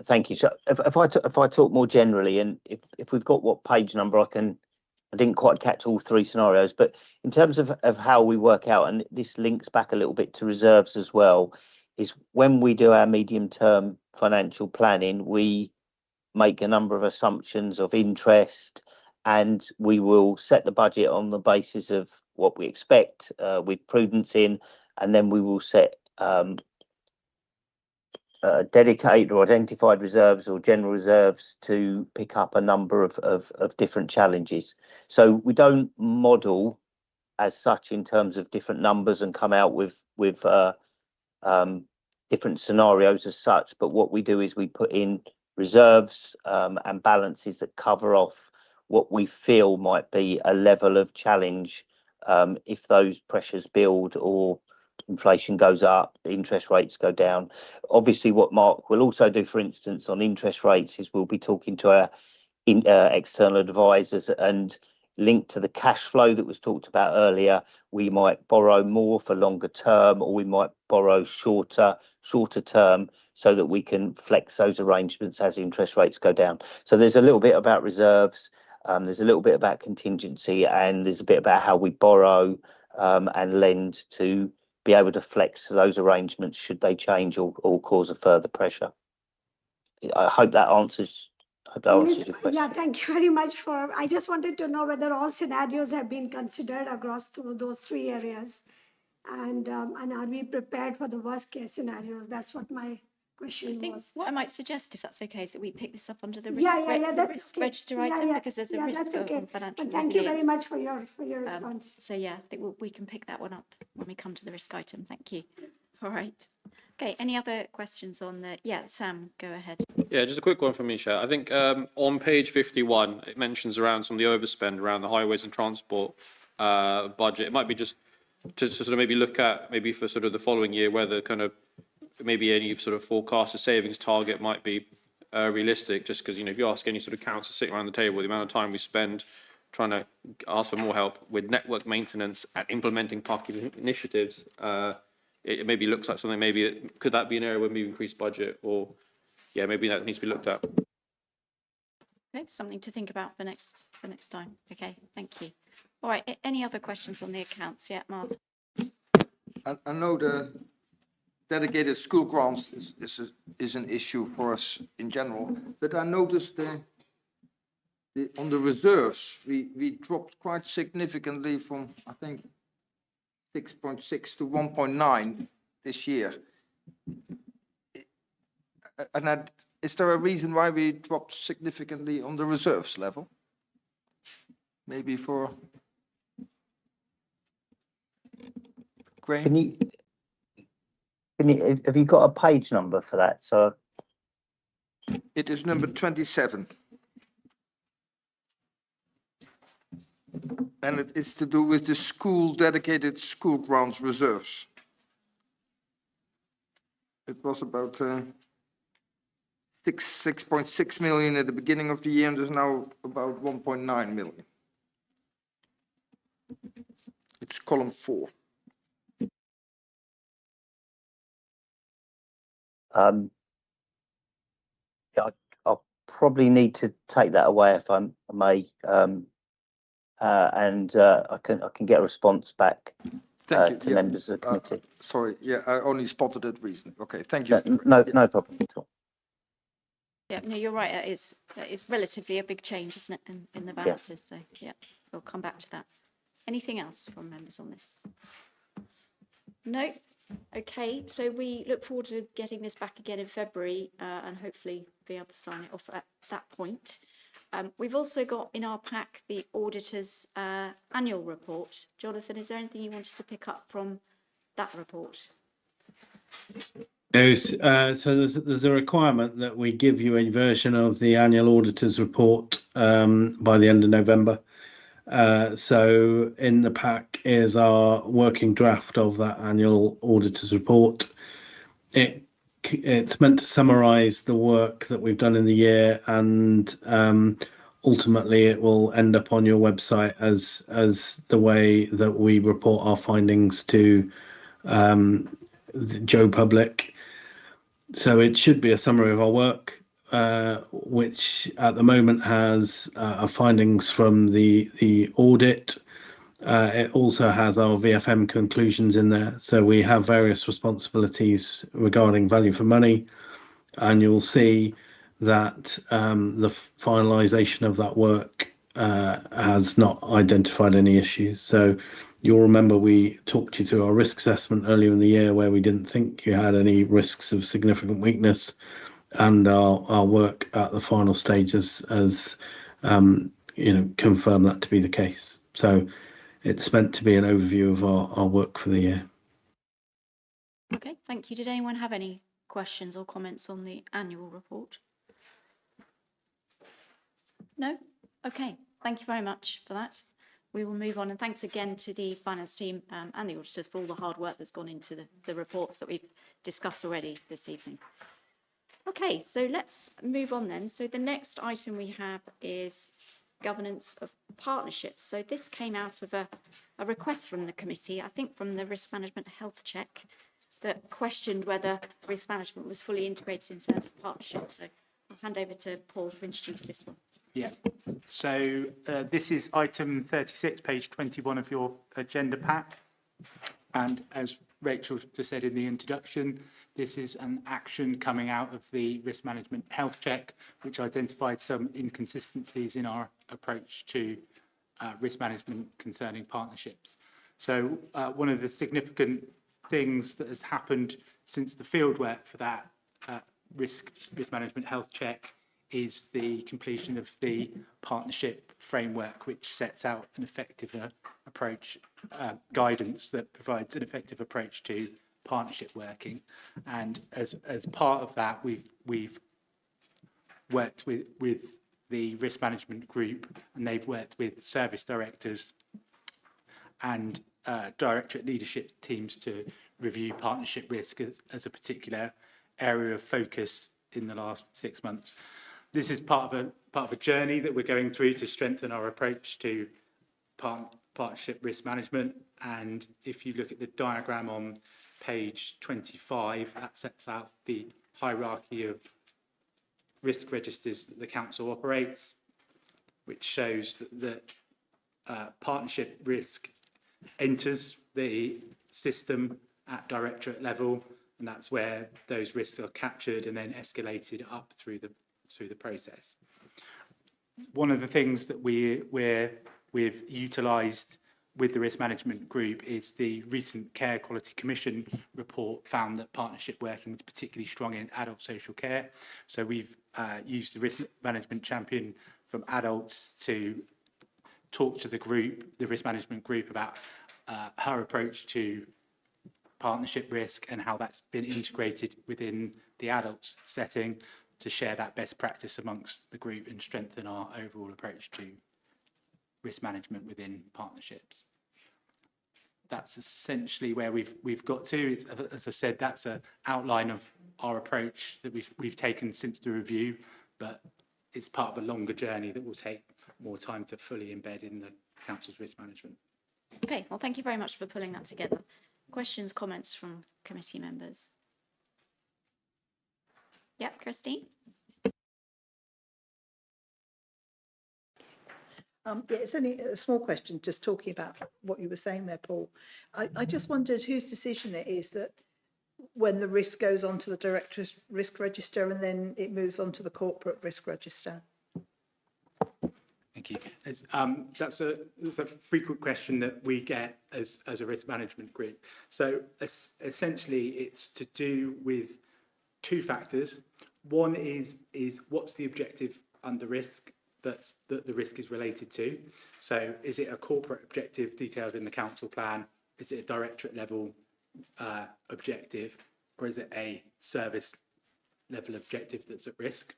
thank you. So if I talk more generally, and if we've got what page number, I didn't quite catch all three scenarios, but in terms of how we work out, and this links back a little bit to reserves as well, is when we do our medium-term financial planning, we make a number of assumptions of interest, and we will set the budget on the basis of what we expect with prudence in, and then we will set dedicated or identified reserves or general reserves to pick up a number of different challenges. So we don't model as such in terms of different numbers and come out with different scenarios as such, but what we do is we put in reserves and balances that cover off what we feel might be a level of challenge if those pressures build or inflation goes up, interest rates go down. Obviously, what Mark will also do, for instance, on interest rates is we'll be talking to our external advisors, and linked to the cash flow that was talked about earlier, we might borrow more for longer term, or we might borrow shorter term, so that we can flex those arrangements as interest rates go down. So there's a little bit about reserves, there's a little bit about contingency, and there's a bit about how we borrow and lend to be able to flex those arrangements should they change or cause a further pressure. I hope that answers your question. Yeah, thank you very much for, I just wanted to know whether all scenarios have been considered across those 3 areas. And are we prepared for the worst case scenarios? That's what my question was. What I might suggest, if that's okay, is that we pick this up under the that's risk okay. register item, because there's a risk that's okay. on financial And thank you very resilience. much for your response. So yeah, I think we can pick that one up when we come to the risk item. Thank you. All right. Okay, any other questions on the, Sam, go ahead. Yeah, just a quick one from me, Chair. I think on page 51, it mentions around some of the overspend around the highways and transport budget. It might be just to sort of maybe look at, maybe for sort of the following year, whether kind of maybe any sort of forecasted savings target might be realistic, just because, if you ask any sort of council sitting around the table, the amount of time we spend trying to ask for more help with network maintenance and implementing parking initiatives, it maybe looks like something, could that be an area where we increase budget, or maybe that needs to be looked at. Okay, something to think about for next time. Okay, thank you. All right, any other questions on the accounts? Yeah, Martin. I know the dedicated school grants is an issue for us in general, but I noticed on the reserves, we dropped quite significantly from, I think, 6.6 to 1.9 this year. And is there a reason why we dropped significantly on the reserves level? Maybe for Graham? Have you got a page number for that? So it is number 27. And it is to do with the dedicated school grants reserves. It was about 6.6 million at the beginning of the year, and there's now about 1.9 million. It's column 4. I'll probably need to take that away if I may, and I can get a response back to members of the committee. Sorry, I only spotted it recently. Okay, thank you. No problem at all. Yeah, no, you're right. That is relatively a big change, isn't it, in the balances? So yeah, we'll come back to that. Anything else from members on this? No. Okay, so we look forward to getting this back again in February and hopefully be able to sign it off at that point. We've also got in our pack the auditor's annual report. Jonathan, is there anything you wanted to pick up from that report? No, so there's a requirement that we give you a version of the annual auditor's report by the end of November. So in the pack is our working draft of that annual auditor's report. It's meant to summarise the work that we've done in the year, and ultimately it will end up on your website as the way that we report our findings to the Joe public. So it should be a summary of our work, which at the moment has our findings from the audit, It also has our VFM conclusions in there. So we have various responsibilities regarding value for money, and you'll see that the finalisation of that work has not identified any issues. So you'll remember we talked you through our risk assessment earlier in the year where we didn't think you had any risks of significant weakness, and our work at the final stages has confirmed that to be the case. So it's meant to be an overview of our work for the year. Okay, thank you. Did anyone have any questions or comments on the annual report? No? Okay, thank you very much for that. We will move on, and thanks again to the finance team and the auditors for all the hard work that's gone into the reports that we've discussed already this evening. Okay, so let's move on then. So the next item we have is governance of partnerships. So this came out of a request from the committee, I think from the risk management health check, that questioned whether risk management was fully integrated in terms of partnerships. So I'll hand over to Paul to introduce this one. Yeah, so this is item 36, page 21 of your agenda pack. And as Rachel just said in the introduction, this is an action coming out of the risk management health check, which identified some inconsistencies in our approach to risk management concerning partnerships. So one of the significant things that has happened since the fieldwork for that risk management health check is the completion of the partnership framework, which sets out an effective approach, guidance that provides an effective approach to partnership working. And as part of that, we've worked with the risk management group, and they've worked with service directors and directorate leadership teams to review partnership risk as a particular area of focus in the last 6 months. This is part of a journey that we're going through to strengthen our approach to partnership risk management. And if you look at the diagram on page 25, that sets out the hierarchy of risk registers that the council operates, which shows that partnership risk enters the system at directorate level, and that's where those risks are captured and then escalated up through the process. One of the things that we've utilised with the risk management group is the recent Care Quality Commission report found that partnership working was particularly strong in adult social care. So we've used the risk management champion from adults to talk to the risk management group about her approach to partnership risk and how that's been integrated within the adults setting, to share that best practice amongst the group and strengthen our overall approach to risk management within partnerships. That's essentially where we've got to. As I said, that's an outline of our approach that we've taken since the review, but it's part of a longer journey that will take more time to fully embed in the council's risk management. Okay, well, thank you very much for pulling that together. Questions, comments from committee members? Yep, Christine. Yeah, it's only a small question, just talking about what you were saying there, Paul. I just wondered whose decision it is that when the risk goes onto the director's risk register and then it moves on to the corporate risk register. Thank you. That's a frequent question that we get as a risk management group. So essentially, it's to do with two factors. One is what's the objective under risk that the risk is related to. So is it a corporate objective detailed in the council plan? Is it a directorate level objective, or is it a service level objective that's at risk?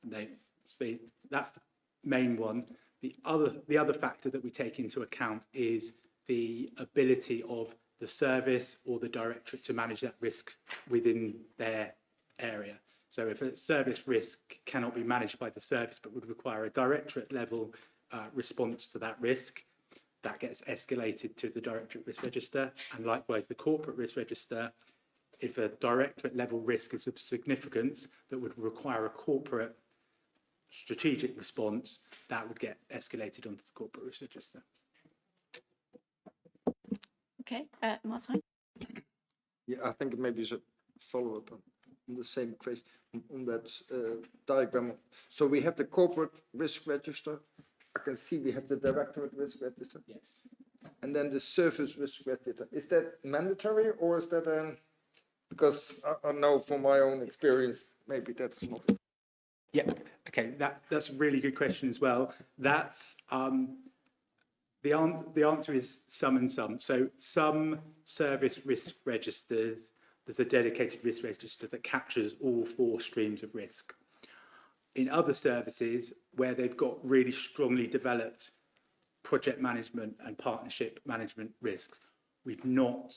That's the main one. The other factor that we take into account is the ability of the service or the directorate to manage that risk within their area. So if a service risk cannot be managed by the service but would require a directorate level response to that risk, that gets escalated to the directorate risk register. And likewise, the corporate risk register, if a directorate level risk is of significance that would require a corporate strategic response, that would get escalated onto the corporate risk register. Okay, Martin? Yeah, I think maybe it's a follow-up on the same question, on that diagram. So we have the corporate risk register. I can see we have the directorate risk register. Yes. And then the service risk register. Is that mandatory, or is that because I know from my own experience, maybe that's not. Yeah, okay, that's a really good question as well. That's the answer is some and some. So some service risk registers, there's a dedicated risk register that captures all 4 streams of risk. In other services where they've got really strongly developed project management and partnership management risks, we've not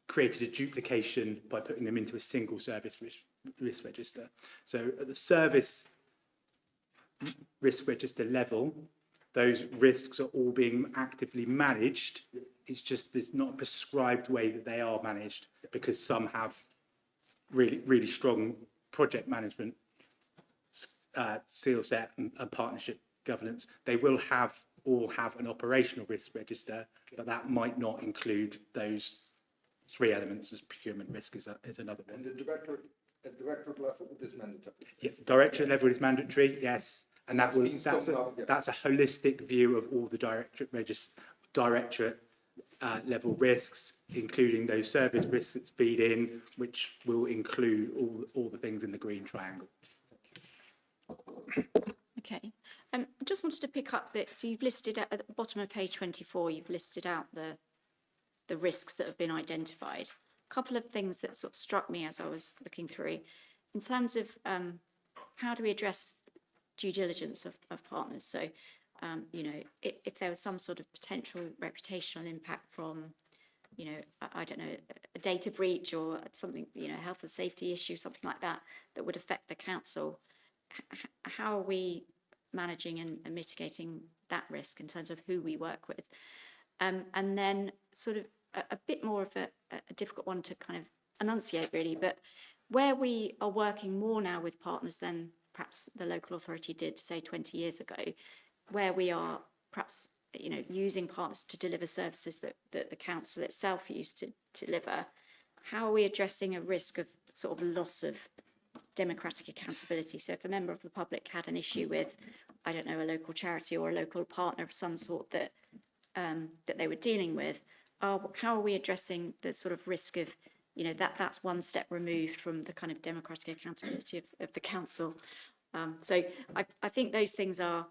created a duplication by putting them into a single service risk register. So at the service risk register level, those risks are all being actively managed. It's just there's not a prescribed way that they are managed, because some have really strong project management skill set and partnership governance. They will all have an operational risk register, but that might not include those 3 elements, as procurement risk is another one. And the directorate level, it is mandatory. Yeah, directorate level is mandatory, yes, and that's a holistic view of all the directorate level risks, including those service risks that feed in, which will include all the things in the green triangle. Okay. I just wanted to pick up that, so you've listed at the bottom of page 24, you've listed out the risks that have been identified. A couple of things that sort of struck me as I was looking through, in terms of how do we address due diligence of partners? So, you know, if there was some sort of potential reputational impact from, you know, I don't know, a data breach or something, you know, health and safety issue, something like that, that would affect the council, how are we managing and mitigating that risk in terms of who we work with? And then sort of a bit more of a difficult one to kind of enunciate really, but where we are working more now with partners than perhaps the local authority did, say 20 years ago, where we are perhaps, you know, using partners to deliver services that the council itself used to deliver, how are we addressing a risk of sort of loss of democratic accountability? So if a member of the public had an issue with, I don't know, a local charity or a local partner of some sort that they were dealing with, how are we addressing the sort of risk of, you know, that's one step removed from the kind of democratic accountability of the council? So I think those things are,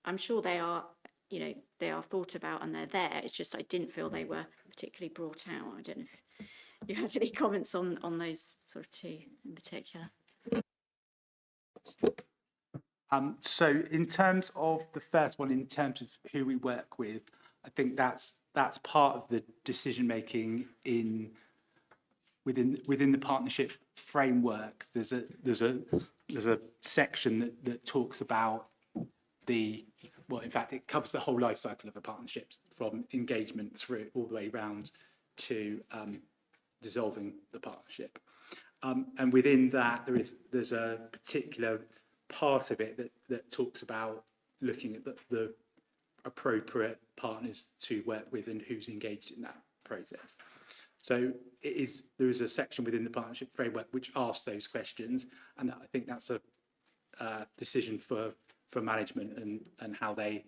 I'm sure they are, you know, they are thought about and they're there. It's just I didn't feel they were particularly brought out. I don't know if you had any comments on those sort of 2 in particular. So in terms of the first one, in terms of who we work with, I think that's part of the decision making within the partnership framework. There's a section that talks about in fact, it covers the whole life cycle of a partnership, from engagement through all the way around to dissolving the partnership. And within that, there's a particular part of it that talks about looking at the appropriate partners to work with and who's engaged in that process. So there is a section within the partnership framework which asks those questions, and I think that's a decision for management and how they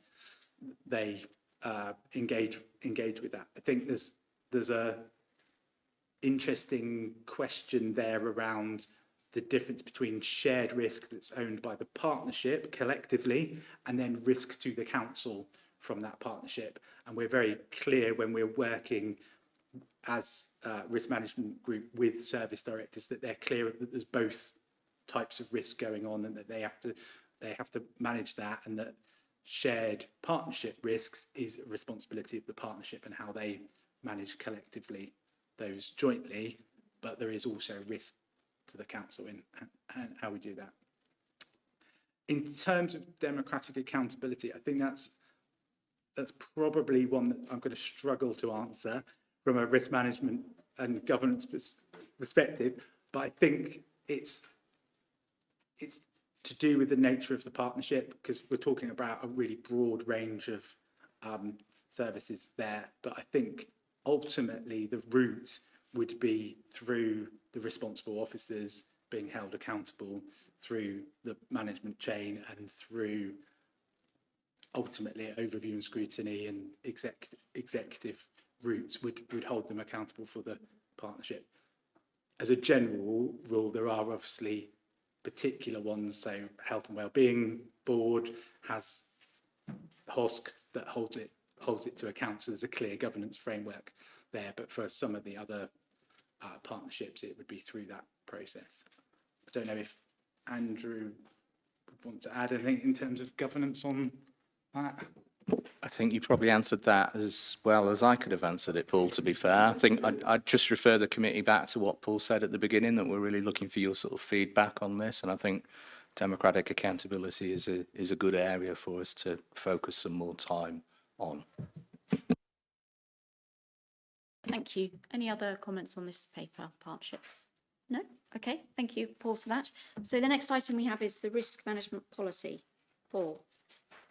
engage with that. I think there's a interesting question there around the difference between shared risk that's owned by the partnership collectively and then risk to the council from that partnership. And we're very clear when we're working as risk management group with service directors that they're clear that there's both types of risk going on and that they have to manage that, and that shared partnership risks is a responsibility of the partnership and how they manage collectively those jointly, but there is also risk to the council in how we do that. In terms of democratic accountability, I think that's probably one that I'm going to struggle to answer from a risk management and governance perspective, but I think it's to do with the nature of the partnership, because we're talking about a really broad range of services there. But I think ultimately the route would be through the responsible officers being held accountable through the management chain and through ultimately overview and scrutiny, and executive routes would hold them accountable for the partnership. As a general rule, there are obviously particular ones. So Health and Wellbeing Board has HOSC that holds it to account. So there's a clear governance framework there. But for some of the other partnerships, it would be through that process. I don't know if Andrew would want to add anything in terms of governance on that. I think you probably answered that as well as I could have answered it, Paul, to be fair. I think I'd just refer the committee back to what Paul said at the beginning, that we're really looking for your sort of feedback on this. And I think democratic accountability is a good area for us to focus some more time on. Thank you. Any other comments on this paper, partnerships? No? Okay, thank you, Paul, for that. So the next item we have is the risk management policy. Paul,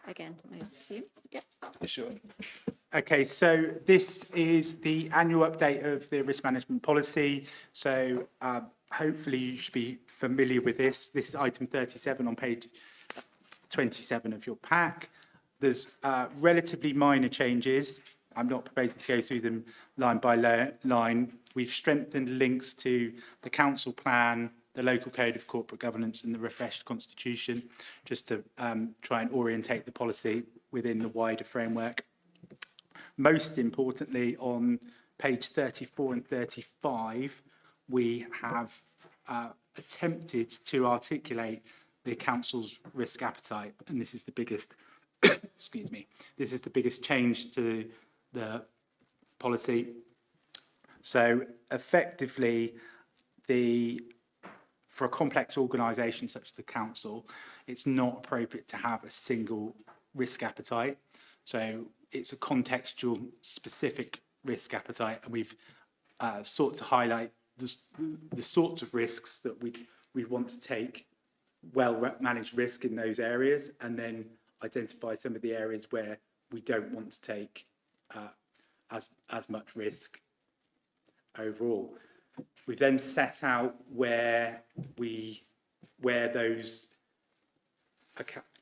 again, I assume. Yep. Sure. Okay, so this is the annual update of the risk management policy. So hopefully you should be familiar with this. This is item 37 on page 27 of your pack. There's relatively minor changes. I'm not proposing to go through them line by line. We've strengthened links to the council plan, the local code of corporate governance and the refreshed constitution, just to try and orientate the policy within the wider framework. Most importantly, on page 34 and 35, we have attempted to articulate the council's risk appetite, and this is the biggest, excuse me, this is the biggest change to the policy. So effectively, for a complex organisation such as the council, it's not appropriate to have a single risk appetite. So it's a contextual specific risk appetite, and we've sought to highlight the sorts of risks that we want to take, well-managed risk in those areas, and then identify some of the areas where we don't want to take as much risk overall. We've then set out where those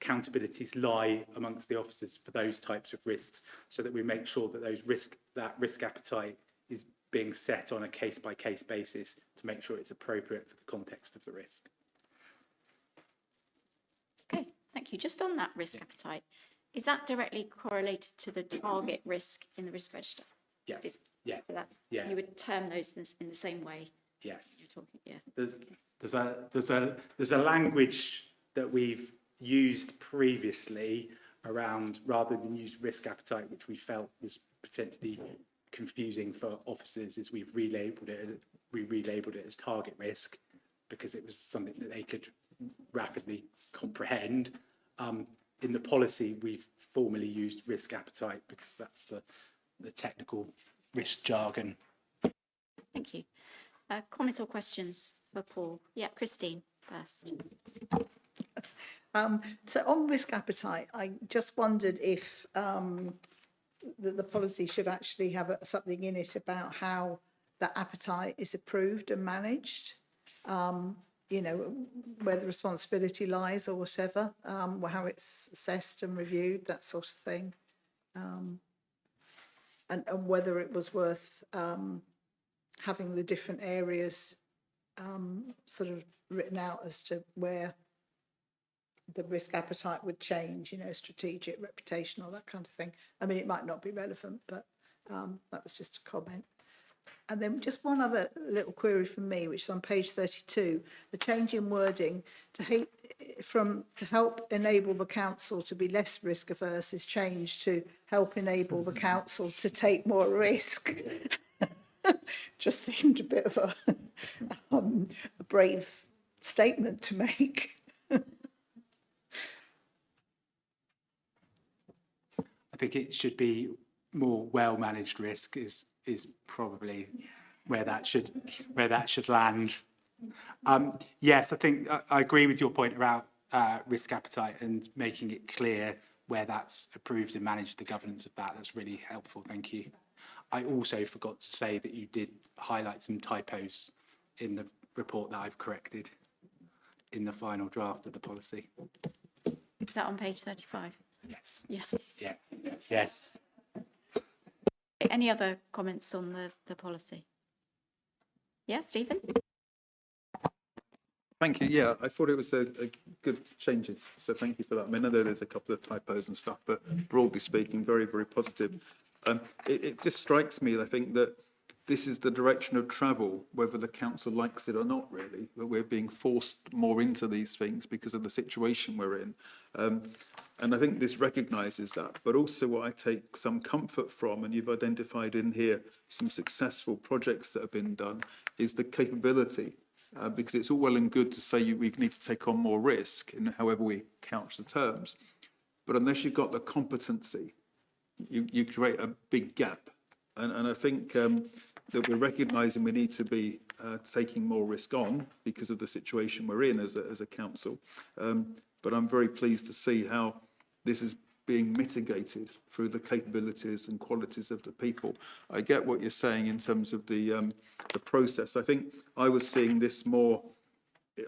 accountabilities lie amongst the officers for those types of risks, so that we make sure that that risk appetite is being set on a case-by-case basis to make sure it's appropriate for the context of the risk. Okay, thank you. Just on that risk appetite, is that directly correlated to the target risk in the risk register? Yeah. So that's, you would term those in the same way. Yes. You're talking, yeah. There's a language that we've used previously around, rather than use risk appetite, which we felt was potentially confusing for officers, is we relabeled it as target risk, because it was something that they could rapidly comprehend. In the policy, we've formally used risk appetite because that's the technical risk jargon. Thank you. Comments or questions for Paul? Yeah, Christine first. So on risk appetite, I just wondered if the policy should actually have something in it about how that appetite is approved and managed, you know, where the responsibility lies or whatever, how it's assessed and reviewed, that sort of thing. And whether it was worth having the different areas sort of written out as to where the risk appetite would change, you know, strategic, reputational, that kind of thing. I mean, it might not be relevant, but that was just a comment. And then just one other little query from me, which is on page 32, the change in wording to help enable the council to be less risk averse is changed to help enable the council to take more risk. Just seemed a bit of a brave statement to make. I think it should be more well-managed risk is probably where that should land. Yes, I think I agree with your point about risk appetite and making it clear where that's approved and managed, the governance of that. That's really helpful. Thank you. I also forgot to say that you did highlight some typos in the report that I've corrected in the final draft of the policy. Is that on page 35? Yes. Yes. Yeah. Yes. Any other comments on the policy? Yeah, Stephen? Thank you. Yeah, I thought it was a good changes. So thank you for that. I mean, I know there's a couple of typos and stuff, but broadly speaking, very, very positive. It just strikes me, I think, that this is the direction of travel, whether the council likes it or not, really. We're being forced more into these things because of the situation we're in. And I think this recognises that. But also what I take some comfort from, and you've identified in here some successful projects that have been done, is the capability. Because it's all well and good to say we need to take on more risk in however we couch the terms. But unless you've got the competency, you create a big gap. And I think that we're recognising we need to be taking more risk on because of the situation we're in as a council. But I'm very pleased to see how this is being mitigated through the capabilities and qualities of the people. I get what you're saying in terms of the process. I think I was seeing this more.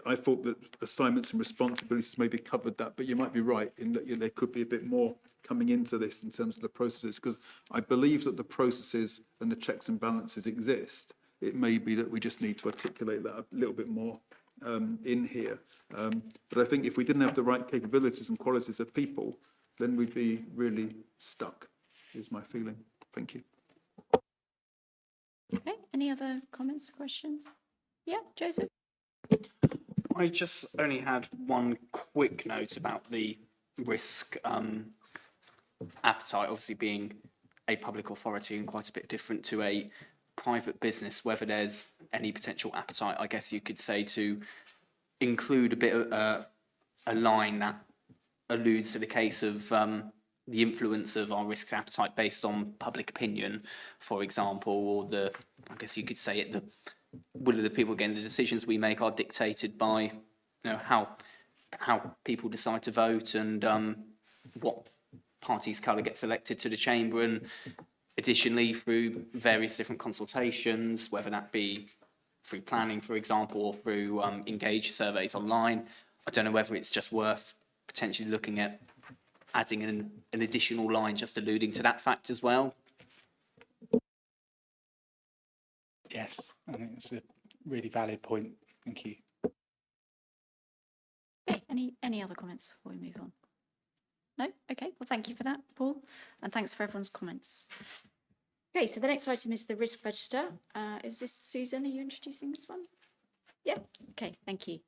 I thought that assignments and responsibilities maybe covered that, but you might be right in that there could be a bit more coming into this in terms of the processes, because I believe that the processes and the checks and balances exist. It may be that we just need to articulate that a little bit more in here. But I think if we didn't have the right capabilities and qualities of people, then we'd be really stuck, is my feeling. Thank you. Okay, any other comments, questions? Yeah, Joseph? I just only had one quick note about the risk appetite, obviously being a public authority and quite a bit different to a private business, whether there's any potential appetite, I guess you could say, to include a bit of a line that alludes to the case of the influence of our risk appetite based on public opinion, for example, or I guess you could say it, the will of the people. Again, the decisions we make are dictated by, how people decide to vote and what party's colour gets elected to the chamber, and additionally through various different consultations, whether that be through planning, for example, or through engage surveys online. I don't know whether it's just worth potentially looking at adding an additional line just alluding to that fact as well. Yes, I think it's a really valid point. Thank you. Okay, any other comments before we move on? No? Okay, well, thank you for that, Paul, and thanks for everyone's comments. Okay, so the next item is the risk register. Is this Susan? Are you introducing this one? Yeah. Okay, thank you.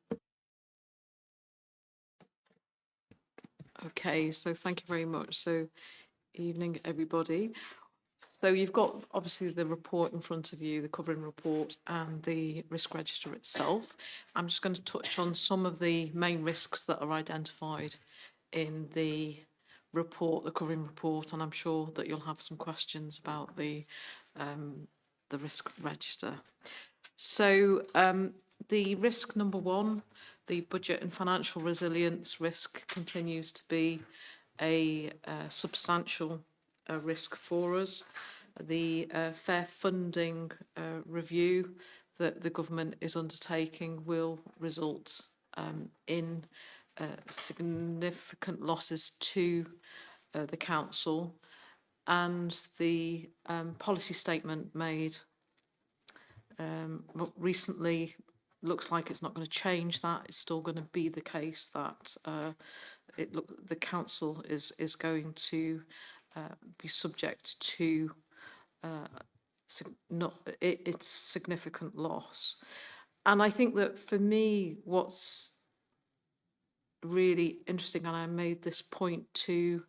Okay, so thank you very much. So, evening, everybody. So you've got obviously the report in front of you, the covering report and the risk register itself. I'm just going to touch on some of the main risks that are identified in the report, the covering report, and I'm sure that you'll have some questions about the risk register. So the risk number one, the budget and financial resilience risk, continues to be a substantial risk for us. The fair funding review that the government is undertaking will result in significant losses to the council, and the policy statement made recently looks like it's not going to change that. It's still going to be the case that the council is going to be subject to its significant loss. And I think that for me, what's really interesting, and I made this point to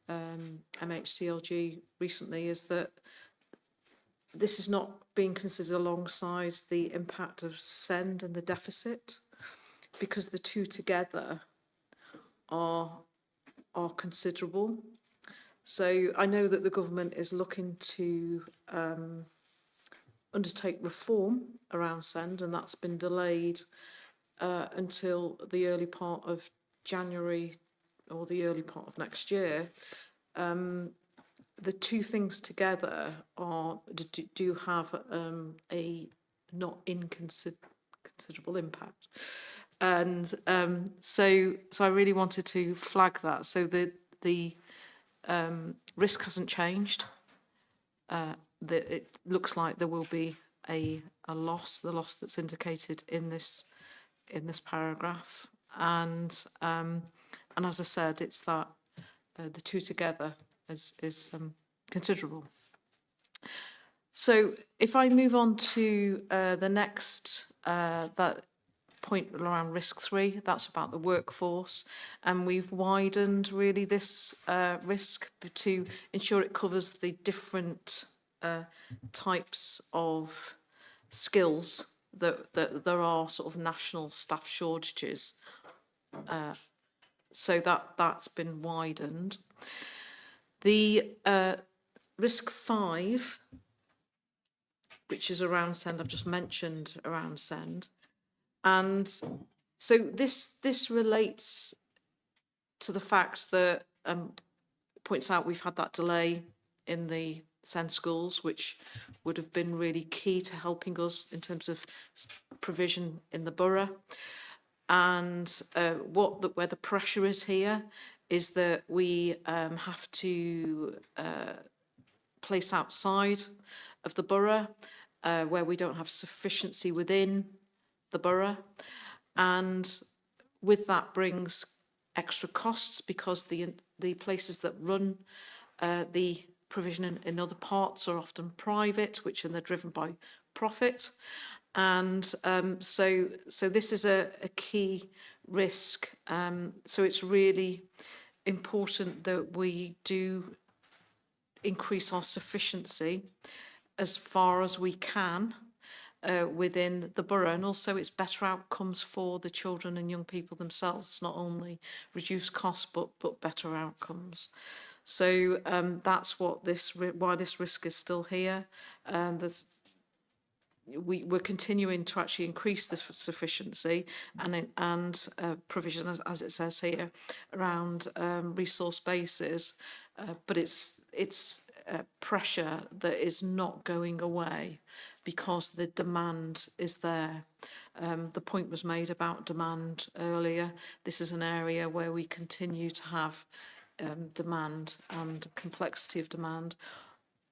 MHCLG recently, is that this is not being considered alongside the impact of SEND and the deficit, because the two together are considerable. So I know that the government is looking to undertake reform around SEND, and that's been delayed until the early part of January or the early part of next year, the two things together do have a not inconsiderable impact. And so I really wanted to flag that. So the risk hasn't changed. It looks like there will be a loss, the loss that's indicated in this paragraph, and as I said, it's that the two together is considerable. So if I move on to the next that point around risk 3, that's about the workforce, and we've widened really this risk to ensure it covers the different types of skills that there are sort of national staff shortages. So that's been widened. The risk 5, which is around send, I've just mentioned around send. And so this relates to the fact that points out we've had that delay in the send schools, which would have been really key to helping us in terms of provision in the borough. And where the pressure is here is that we have to place outside of the borough where we don't have sufficiency within the borough, and with that brings extra costs because the places that run the provision in other parts are often private, which are they're driven by profit, and so this is a key risk. So it's really important that we do increase our sufficiency as far as we can within the borough, and also it's better outcomes for the children and young people themselves. It's not only reduced costs but better outcomes. So that's what why this risk is still here. We're continuing to actually increase the sufficiency and provision, as it says here, around resource bases, but it's pressure that is not going away because the demand is there. The point was made about demand earlier. This is an area where we continue to have demand and complexity of demand.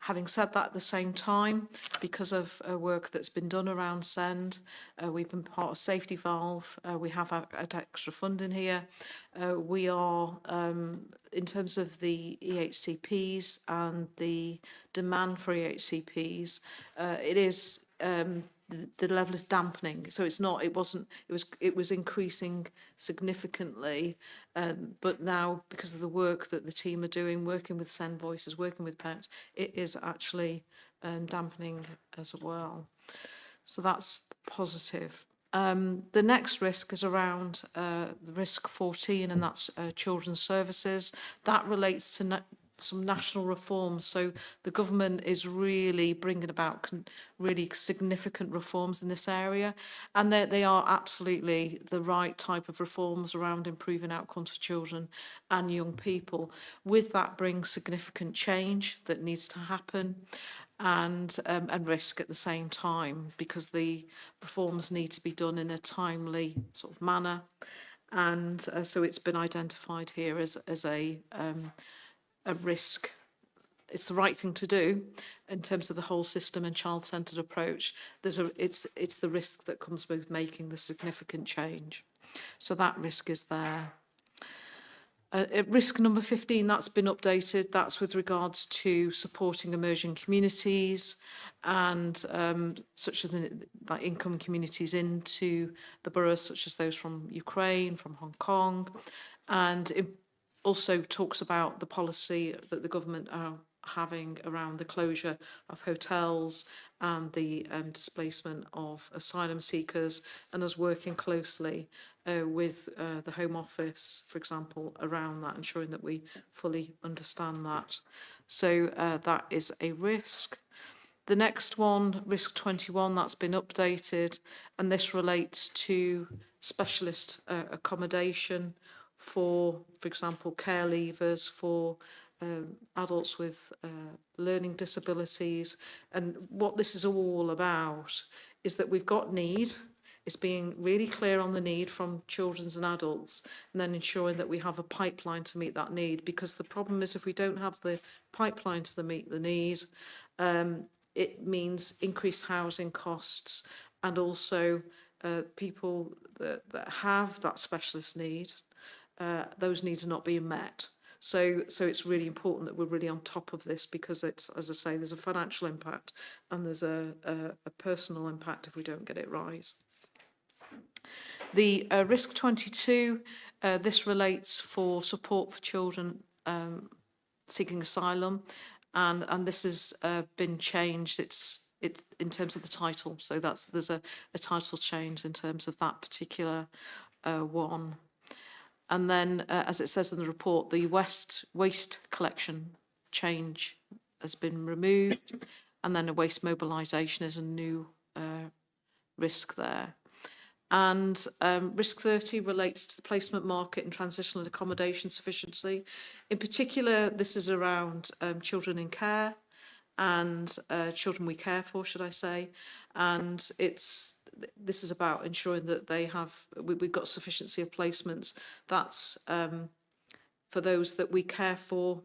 Having said that, at the same time, because of work that's been done around SEND, we've been part of Safety Valve, we have had extra funding here. We are, in terms of the EHCPs and the demand for EHCPs, it is the level is dampening. So it was increasing significantly, but now because of the work that the team are doing, working with Send Voices, working with parents, it is actually dampening as well. So that's positive. The next risk is around the risk 14, and that's children's services. That relates to some national reforms. So the government is really bringing about really significant reforms in this area, and they are absolutely the right type of reforms around improving outcomes for children and young people. With that brings significant change that needs to happen, and risk at the same time, because the reforms need to be done in a timely sort of manner, and so it's been identified here as a risk. It's the right thing to do in terms of the whole system and child-centred approach. It's the risk that comes with making the significant change. So that risk is there. Risk number 15, that's been updated. That's with regards to supporting emerging communities and such as like income communities into the boroughs, such as those from Ukraine, from Hong Kong, and it also talks about the policy that the government are having around the closure of hotels and the displacement of asylum seekers, and us working closely with the Home Office, for example, around that, ensuring that we fully understand that. So that is a risk. The next one, risk 21, that's been updated, and this relates to specialist accommodation for example, care leavers, for adults with learning disabilities. And what this is all about is that we've got need. It's being really clear on the need from children and adults, and then ensuring that we have a pipeline to meet that need. Because the problem is, if we don't have the pipeline to meet the need, it means increased housing costs, and also people that have that specialist need, those needs are not being met. So it's really important that we're really on top of this, because it's, as I say, there's a financial impact and there's a personal impact if we don't get it right. The risk 22, this relates for support for children seeking asylum, and this has been changed. It's in terms of the title, so there's a title change in terms of that particular one. And then, as it says in the report, the waste collection change has been removed, and then a waste mobilisation is a new risk there. And risk 30 relates to the placement market and transitional accommodation sufficiency. In particular, this is around children in care and children we care for, should I say. And this is about ensuring that we've got sufficiency of placements. That's for those that we care for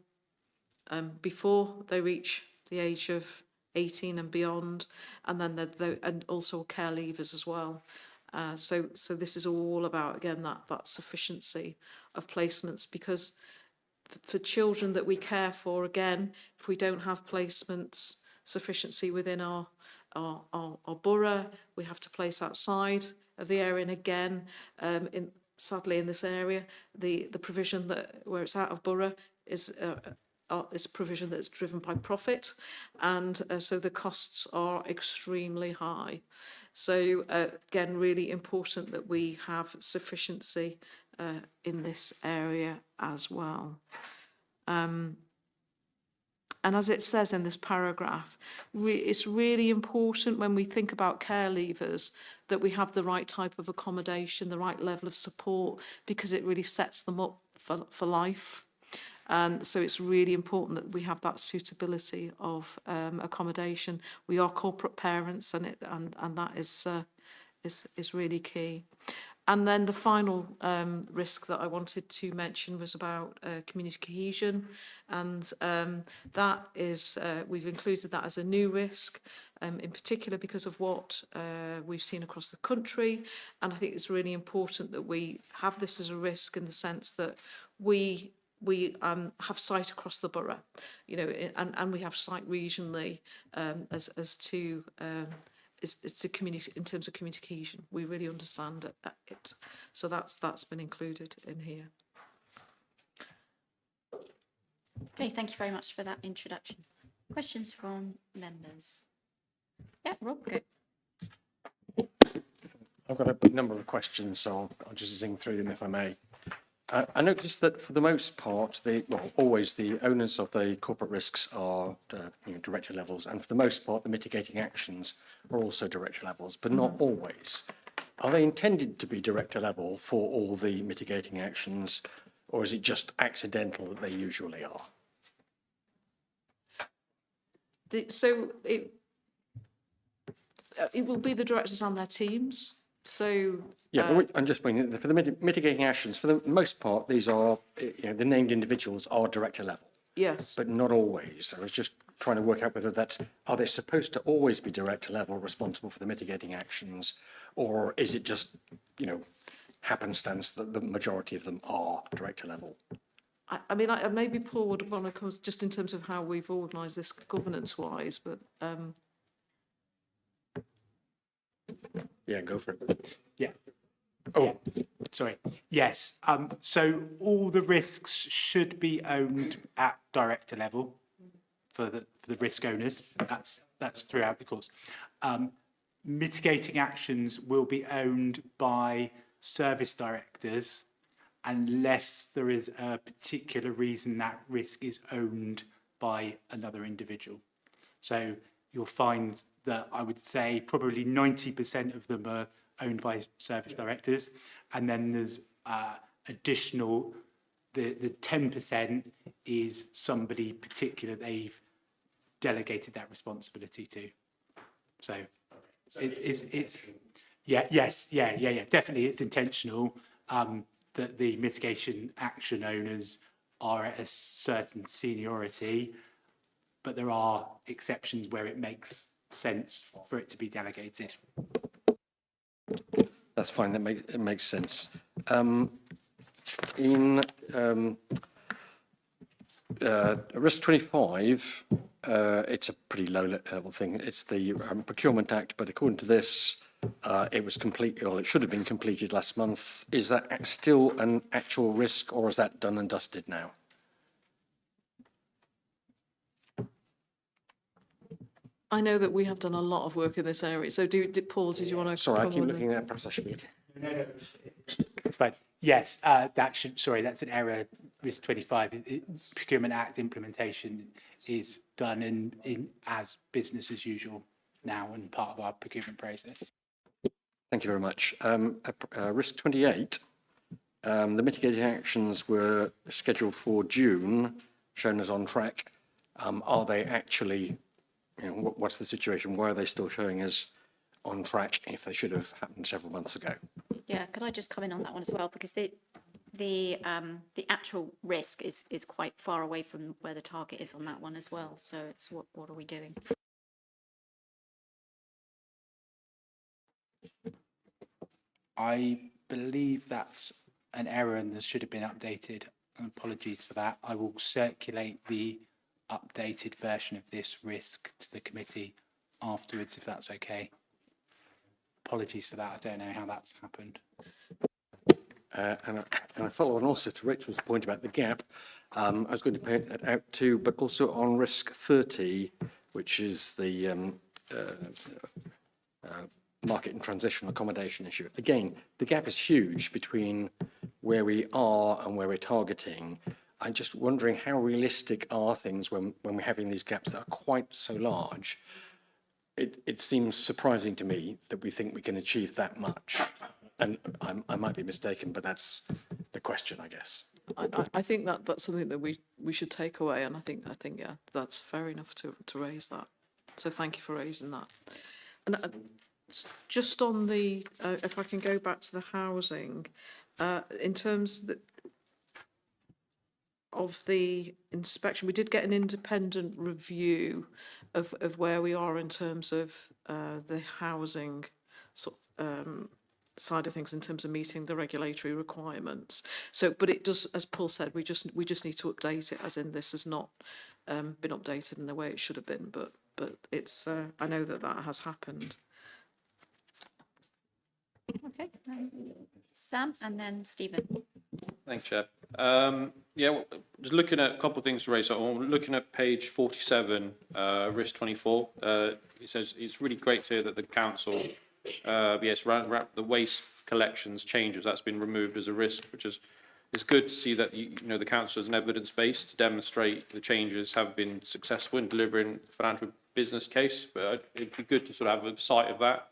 before they reach the age of 18 and beyond, and then and also care leavers as well. So this is all about, again, that sufficiency of placements, because for children that we care for, again, if we don't have placements sufficiency within our borough, we have to place outside of the area. And again, sadly in this area, the provision that where it's out of borough is a provision that's driven by profit, and so the costs are extremely high. So again, really important that we have sufficiency in this area as well. And as it says in this paragraph, it's really important when we think about care leavers that we have the right type of accommodation, the right level of support, because it really sets them up for life. And so it's really important that we have that suitability of accommodation. We are corporate parents, and that is really key. And then the final risk that I wanted to mention was about community cohesion, and that is we've included that as a new risk, in particular because of what we've seen across the country. And I think it's really important that we have this as a risk in the sense that we have site across the borough, and we have site regionally as to community, in terms of community cohesion. We really understand it. So that's been included in here. Okay, thank you very much for that introduction. Questions from members? Yeah, Rob, go. I've got a number of questions, so I'll just zing through them if I may. I noticed that for the most part, always the owners of the corporate risks are director levels, and for the most part, the mitigating actions are also director levels, but not always. Are they intended to be director level for all the mitigating actions, or is it just accidental that they usually are? So it will be the directors and their teams. So yeah, but I'm just pointing for the mitigating actions. For the most part, these are the named individuals are director level. Yes, but not always. I was just trying to work out whether are they supposed to always be director level responsible for the mitigating actions, or is it just happenstance that the majority of them are director level? I mean, maybe Paul would want to come just in terms of how we've organised this governance-wise, but. Yeah, go for it. Yeah. Oh, yeah. Sorry. Yes. So all the risks should be owned at director level for the risk owners. That's throughout the course. Mitigating actions will be owned by service directors unless there is a particular reason that risk is owned by another individual. So you'll find that I would say probably 90% of them are owned by service directors, and then there's additional, the 10% is somebody particular they've delegated that responsibility to. So it's yeah, yes, yeah, definitely it's intentional, that the mitigation action owners are at a certain seniority, but there are exceptions where it makes sense for it to be delegated. That's fine. It makes sense. In risk 25, it's a pretty low level thing. It's the Procurement Act, but according to this, it was complete, or it should have been completed last month. Is that still an actual risk, or is that done and dusted now? I know that we have done a lot of work in this area. So, Paul, did you want to? Sorry, I keep looking at. Perhaps I should be looking. No, it's fine. Yes, that's an error. Risk 25. Procurement Act implementation is done in as business as usual now and part of our procurement process. Thank you very much. Risk 28. The mitigating actions were scheduled for June, shown as on track. Are they actually? What's the situation? Why are they still showing as on track if they should have happened several months ago? Yeah, could I just come in on that one as well? Because the actual risk is quite far away from where the target is on that one as well. So it's what are we doing? I believe that's an error and this should have been updated. Apologies for that. I will circulate the updated version of this risk to the committee afterwards, if that's okay. Apologies for that. I don't know how that's happened. And I follow on also to Rachel's point about the gap. I was going to point that out too, but also on risk 30, which is the market and transitional accommodation issue. Again, the gap is huge between where we are and where we're targeting. I'm just wondering how realistic are things when we're having these gaps that are quite so large. It seems surprising to me that we think we can achieve that much. And I might be mistaken, but that's the question, I guess. I think that's something that we should take away, and I think yeah, that's fair enough to raise that. So thank you for raising that. And just on the, if I can go back to the housing, in terms of the inspection, we did get an independent review of where we are in terms of the housing side of things in terms of meeting the regulatory requirements. So, but it does, as Paul said, we just need to update it, as in this has not been updated in the way it should have been. But it's I know that has happened. Okay, Sam and then Stephen. Thanks, Chair. Yeah, well, just looking at a couple of things to raise. So I'm looking at page 47, risk 24. It says it's really great to hear that the council, yes, the waste collections changes, that's been removed as a risk, which is it's good to see that the council has an evidence base to demonstrate the changes have been successful in delivering the financial business case. But it'd be good to sort of have a sight of that,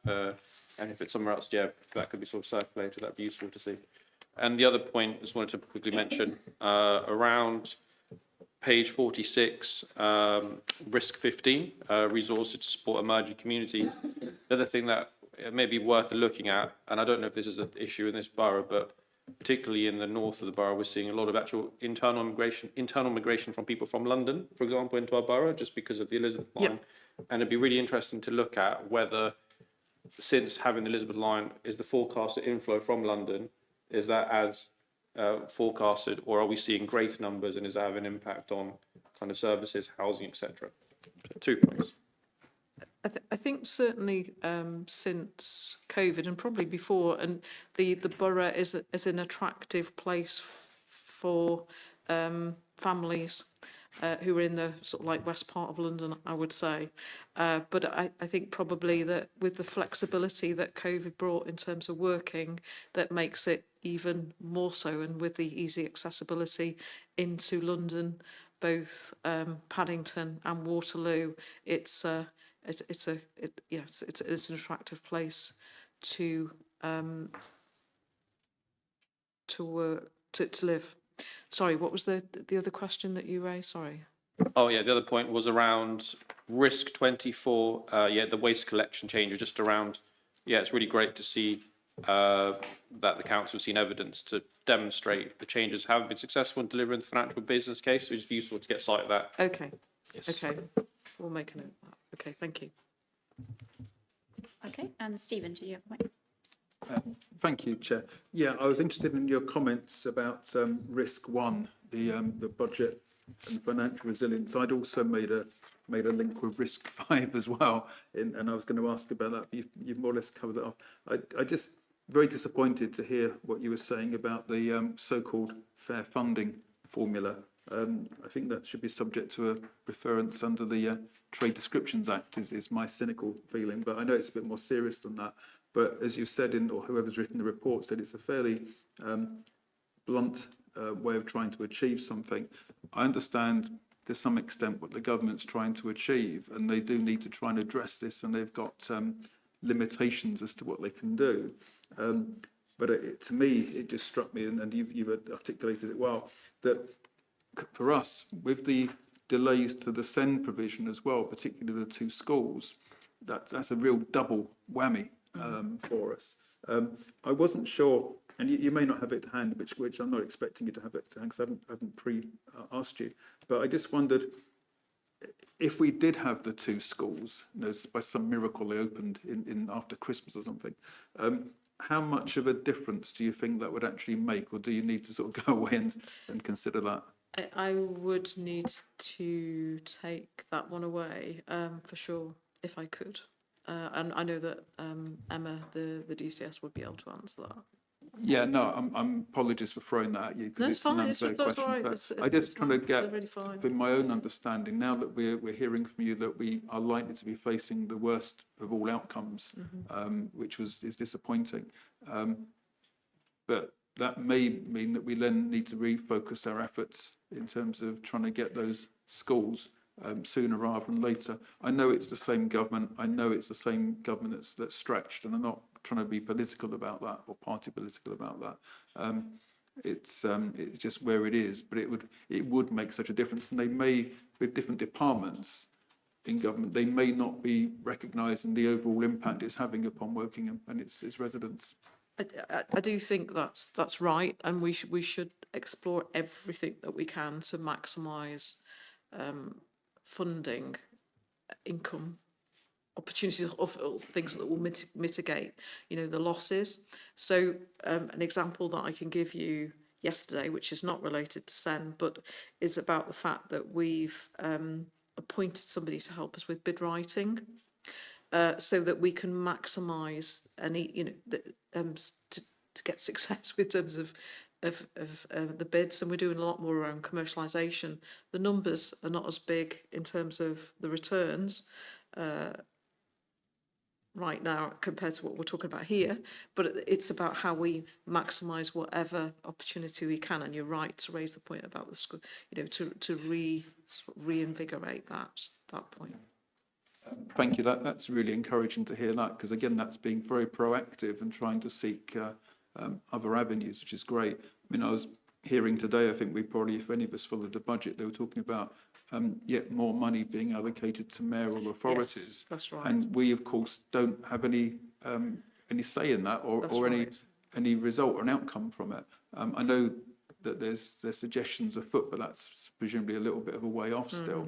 and if it's somewhere else, yeah, that could be sort of circulated. That'd be useful to see. And the other point I just wanted to quickly mention, around page 46, risk 15, resources to support emerging communities. The other thing that may be worth looking at, and I don't know if this is an issue in this borough, but particularly in the north of the borough, we're seeing a lot of actual internal migration from people from London, for example, into our borough, just because of the Elizabeth line. Yep. And it'd be really interesting to look at whether, since having the Elizabeth line, is the forecasted inflow from London, is that as forecasted, or are we seeing greater numbers, and is that having an impact on kind of services, housing, etc.? 2 points. I think certainly since COVID and probably before, and the borough is an attractive place for families who are in the sort of like west part of London, I would say. But I think probably that with the flexibility that COVID brought in terms of working, that makes it even more so, and with the easy accessibility into London, both Paddington and Waterloo, it's an attractive place to work. to live. Sorry, what was the other question that you raised? Sorry. Oh, yeah, the other point was around risk 24, yeah, the waste collection change was just around, yeah, it's really great to see that the council has seen evidence to demonstrate the changes have been successful in delivering the financial business case, so it's useful to get sight of that. Okay. Yes. Okay. We'll make a note of that. Okay, thank you. Okay, and Stephen, do you have a point? Thank you, Chair. Yeah, I was interested in your comments about risk one, the budget and financial resilience. I'd also made a link with risk 5 as well, and I was going to ask about that. You've more or less covered that off. I just very disappointed to hear what you were saying about the so-called fair funding formula. I think that should be subject to a reference under the Trade Descriptions Act is my cynical feeling, but I know it's a bit more serious than that. But as you said, or whoever's written the report said, it's a fairly blunt way of trying to achieve something. I understand to some extent what the government's trying to achieve, and they do need to try and address this, and they've got limitations as to what they can do. But to me, it just struck me, and you've articulated it well, that for us, with the delays to the SEND provision as well, particularly the 2 schools, that's a real double whammy for us. I wasn't sure, and you may not have it to hand, which I'm not expecting you to have it to hand, because I haven't asked you, but I just wondered if we did have the 2 schools, by some miracle they opened in after Christmas or something, how much of a difference do you think that would actually make, or do you need to sort of go away and consider that? I would need to take that one away for sure, if I could. And I know that Emma, the DCS, would be able to answer that. Yeah, no, I'm apologies for throwing that at you because it's an unfair question. Right. But I just trying to get, really in my own understanding, now that we're hearing from you that we are likely to be facing the worst of all outcomes, which is disappointing. But that may mean that we then need to refocus our efforts in terms of trying to get those schools sooner rather than later. I know it's the same government. I know it's the same government that's stretched, and I'm not trying to be political about that or party political about that. It's just where it is, but it would make such a difference. And they may, with different departments in government, they may not be recognising the overall impact it's having upon Wokingham and its residents. I do think that's right, and we should explore everything that we can to maximise funding, income, opportunities of things that will mitigate, the losses. So an example that I can give you yesterday, which is not related to SEN, but is about the fact that we've appointed somebody to help us with bid writing. So that we can maximise any, to get success in terms of the bids, and we're doing a lot more around commercialisation. The numbers are not as big in terms of the returns right now compared to what we're talking about here, but it's about how we maximise whatever opportunity we can. And you're right to raise the point about the school, to reinvigorate that point. Thank you. That's really encouraging to hear that, because again, that's being very proactive and trying to seek other avenues, which is great. I mean, I was hearing today, I think we probably, if any of us followed the budget, they were talking about yet more money being allocated to mayoral authorities. Yes, that's right. And we, of course, don't have any say in that or any result or an outcome from it. I know that there's suggestions afoot, but that's presumably a little bit of a way off still.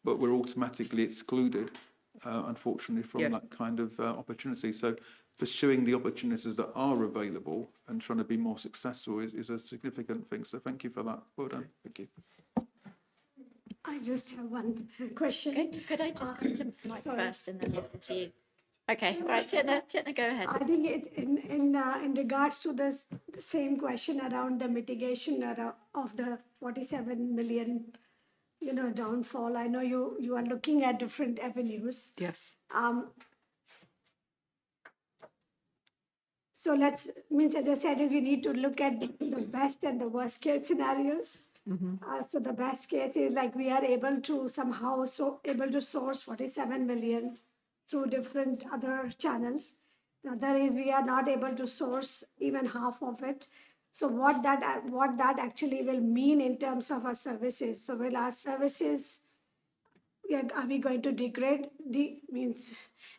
But we're automatically excluded, unfortunately, from that kind of opportunity. So pursuing the opportunities that are available and trying to be more successful is a significant thing. So thank you for that. Well done. Thank you. I just have one question. Okay, could I just come to Mike first and then to you? Okay, all right, Chetna, go ahead. I think it's in regards to the same question around the mitigation of the 47 million downfall. I know you are looking at different avenues. Yes. So as I said, we need to look at the best and the worst case scenarios. So the best case is like we are able to somehow source 47 million through different other channels. The other is we are not able to source even half of it. So what that actually will mean in terms of our services. So will our services, are we going to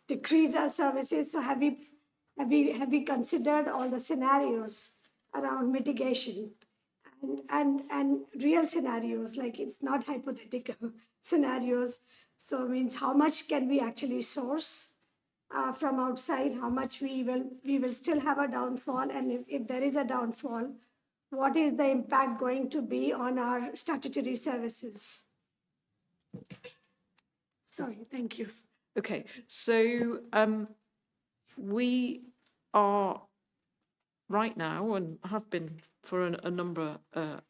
decrease our services? So have we considered all the scenarios around mitigation and real scenarios, like it's not hypothetical scenarios. So means how much can we actually source from outside, how much we will still have a downfall, and if there is a downfall, what is the impact going to be on our statutory services? Sorry, thank you. Okay, so we are right now, and have been for a number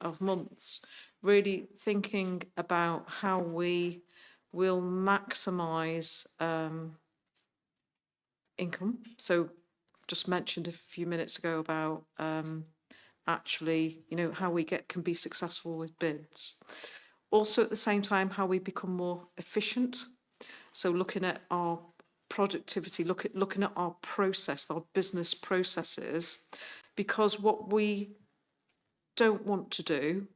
of months, really thinking about how we will maximise income. So just mentioned a few minutes ago about actually, how we can be successful with bids. Also at the same time, how we become more efficient. So looking at our productivity, looking at our process, our business processes, because what we don't want to do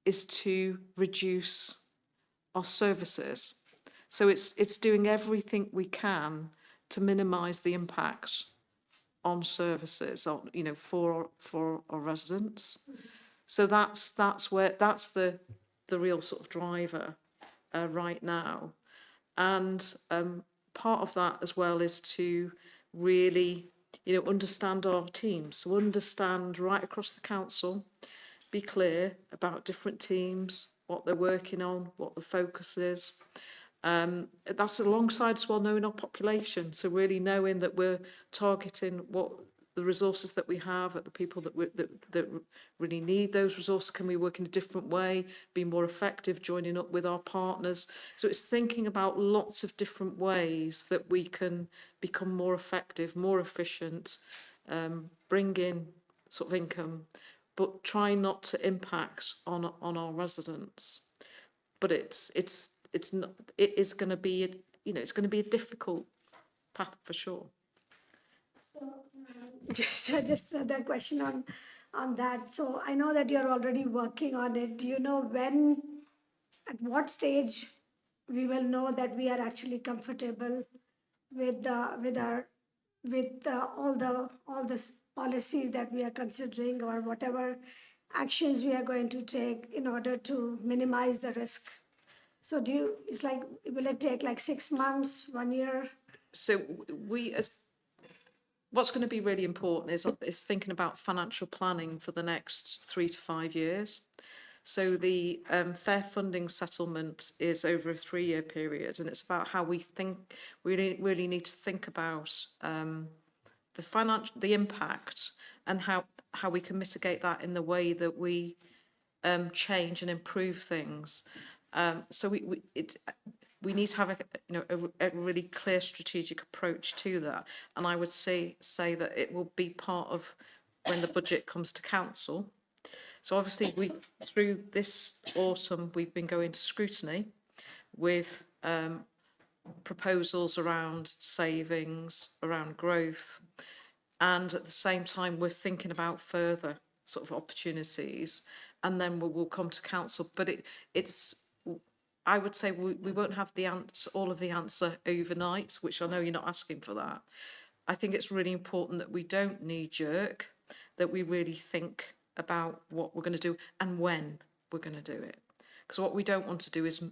is to reduce our services. So it's doing everything we can to minimise the impact on services, for our residents. So that's the real sort of driver right now. And part of that as well is to really, understand our teams. So understand right across the council, be clear about different teams, what they're working on, what the focus is. That's alongside as well knowing our population. So really knowing that we're targeting what the resources that we have at the people that really need those resources. Can we work in a different way, be more effective, joining up with our partners? So it's thinking about lots of different ways that we can become more effective, more efficient, bring in sort of income, but try not to impact on our residents. But it is going to be, it's going to be a difficult path for sure. So just another question on that. So I know that you're already working on it. Do you know at what stage we will know that we are actually comfortable with all the policies that we are considering, or whatever actions we are going to take in order to minimize the risk? So will it take like 6 months, 1 year? So what's going to be really important is thinking about financial planning for the next 3 to 5 years. So the fair funding settlement is over a 3-year period, and it's about how we really need to think about the impact, and how we can mitigate that in the way that we change and improve things. So we need to have a really clear strategic approach to that, and I would say that it will be part of when the budget comes to council. So obviously through this autumn we've been going to scrutiny with proposals around savings, around growth, and at the same time we're thinking about further sort of opportunities, and then we'll come to council. But I would say we won't have all of the answer overnight, which I know you're not asking for that. I think it's really important that we don't knee-jerk, that we really think about what we're going to do and when we're going to do it. Because what we don't want to do is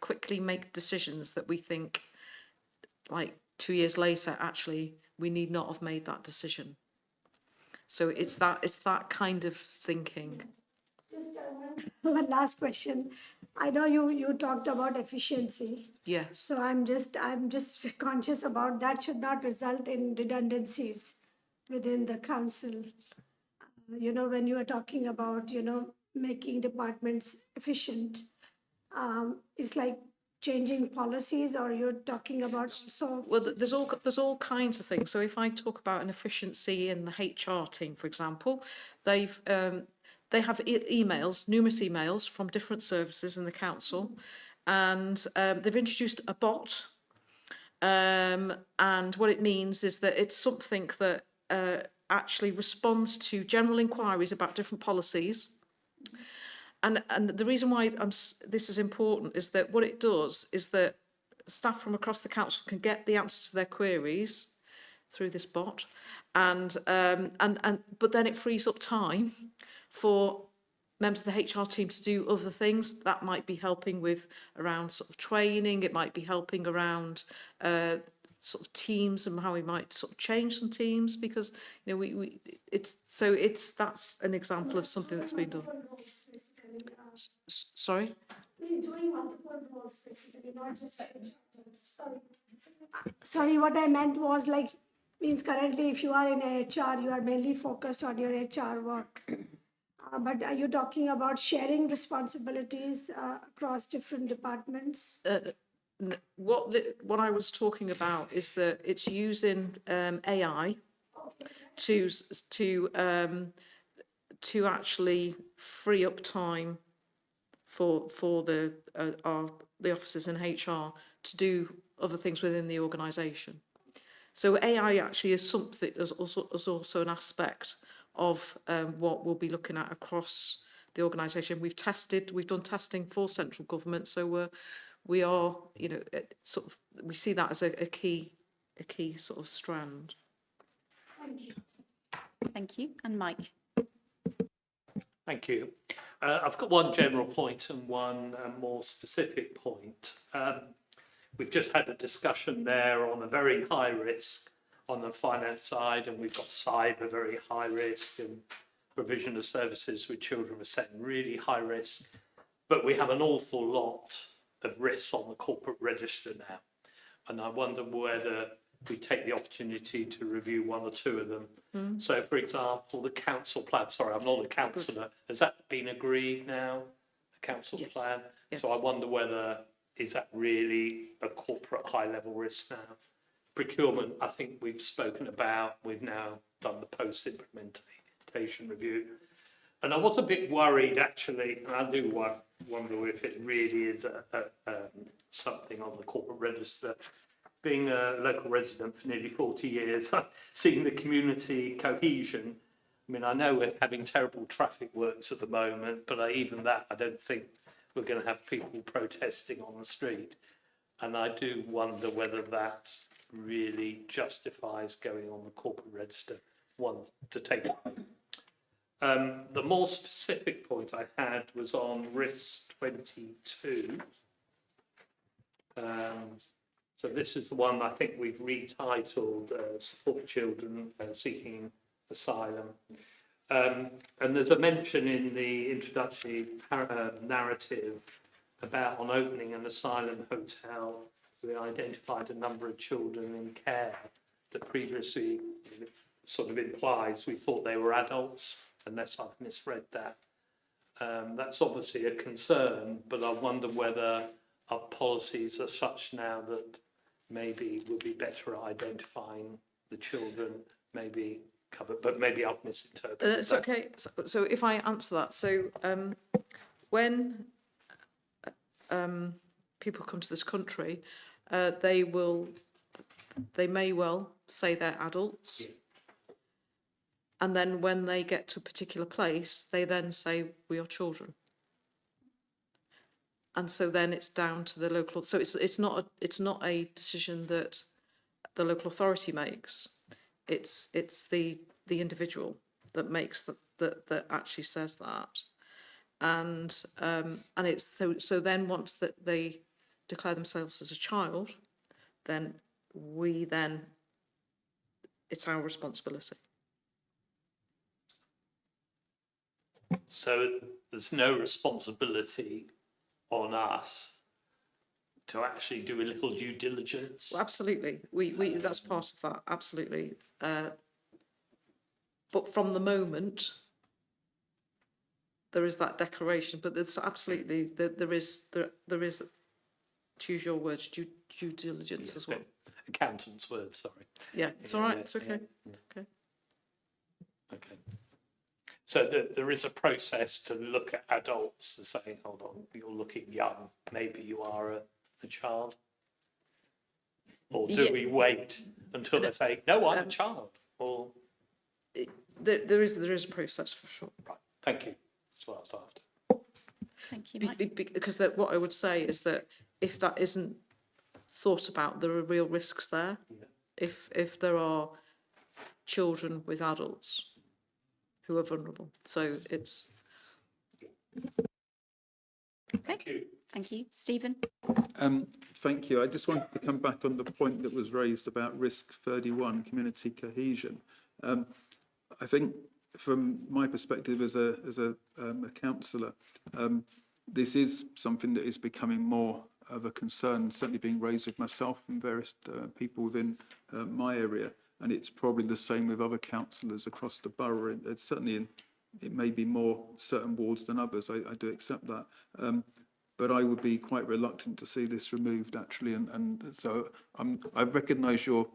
quickly make decisions that we think, like 2 years later, actually, we need not have made that decision. So it's that kind of thinking. Just one last question. I know you talked about efficiency. Yes. So I'm just conscious about that should not result in redundancies within the council. When you are talking about making departments efficient, it's like changing policies, or you're talking about Well, there's all kinds of things. So if I talk about an efficiency in the HR team, for example, they have numerous emails from different services in the council, and they've introduced a bot. And what it means is that it's something that actually responds to general inquiries about different policies. And the reason why this is important is that what it does is that staff from across the council can get the answer to their queries through this bot, but then it frees up time for members of the HR team to do other things. That might be helping with around sort of training. It might be helping around sort of teams and how we might sort of change some teams, because you know that's an example of something that's been done. Sorry? Doing multiple roles specifically, not just sorry. Sorry, what I meant was like, means currently if you are in HR, you are mainly focused on your HR work. But are you talking about sharing responsibilities across different departments? What I was talking about is that it's using AI to actually free up time for the officers in HR to do other things within the organisation. So AI actually is something, is also an aspect of what we'll be looking at across the organisation. We've done testing for central government, so we are, you know, sort of, we see that as a key sort of strand. Thank you. Thank you. And Mike. Thank you. I've got one general point and one more specific point. We've just had a discussion there on a very high risk on the finance side, and we've got cyber very high risk, and provision of services with children were set in really high risk. But we have an awful lot of risks on the corporate register now. And I wonder whether we take the opportunity to review one or two of them. So, for example, the council plan, sorry, I'm not a councillor, has that been agreed now, the council plan? Yes. So I wonder whether, is that really a corporate high-level risk now? Procurement, I think we've spoken about, we've now done the post-implementation review. And I was a bit worried, actually, and I do wonder if it really is something on the corporate register. Being a local resident for nearly 40 years, I've seen the community cohesion. I mean, I know we're having terrible traffic works at the moment, but even that, I don't think we're going to have people protesting on the street. And I do wonder whether that really justifies going on the corporate register, one to take away. The more specific point I had was on risk 22. So this is the one I think we've retitled Support Children Seeking Asylum. And there's a mention in the introductory narrative about on opening an asylum hotel, we identified a number of children in care that previously sort of implies we thought they were adults, unless I've misread that. That's obviously a concern, but I wonder whether our policies are such now that maybe we'll be better at identifying the children, maybe covered, but maybe I've misinterpreted. It's okay. So if I answer that, so when people come to this country, they may well say they're adults. Yeah. And then when they get to a particular place, they then say, we are children. And so then it's down to the local. So it's not a decision that the local authority makes. It's the individual that makes that actually says that. And it's so then once that they declare themselves as a child, then it's our responsibility. So there's no responsibility on us to actually do a little due diligence? Well, absolutely. We that's part of that, absolutely. But from the moment there is that declaration, but there's absolutely there is to use your words, due diligence as well. Accountant's words, sorry. Yeah, it's all right. It's okay. It's okay. Okay. So there is a process to look at adults and say, hold on, you're looking young, maybe you are a child? Or do we wait until they say, no, I'm a child? Or there is a process for sure. Right, thank you. That's what I was after. Thank you, Mike. Because what I would say is that if that isn't thought about, there are real risks there. Yeah. If there are children with adults who are vulnerable, so it's. Thank you. Thank you, Stephen. Thank you. I just wanted to come back on the point that was raised about risk 31, community cohesion. I think from my perspective as a councillor, this is something that is becoming more of a concern, certainly being raised with myself and various people within my area, and it's probably the same with other councillors across the borough. It's certainly it may be more certain wards than others. I do accept that. But I would be quite reluctant to see this removed, actually, and so I recognise your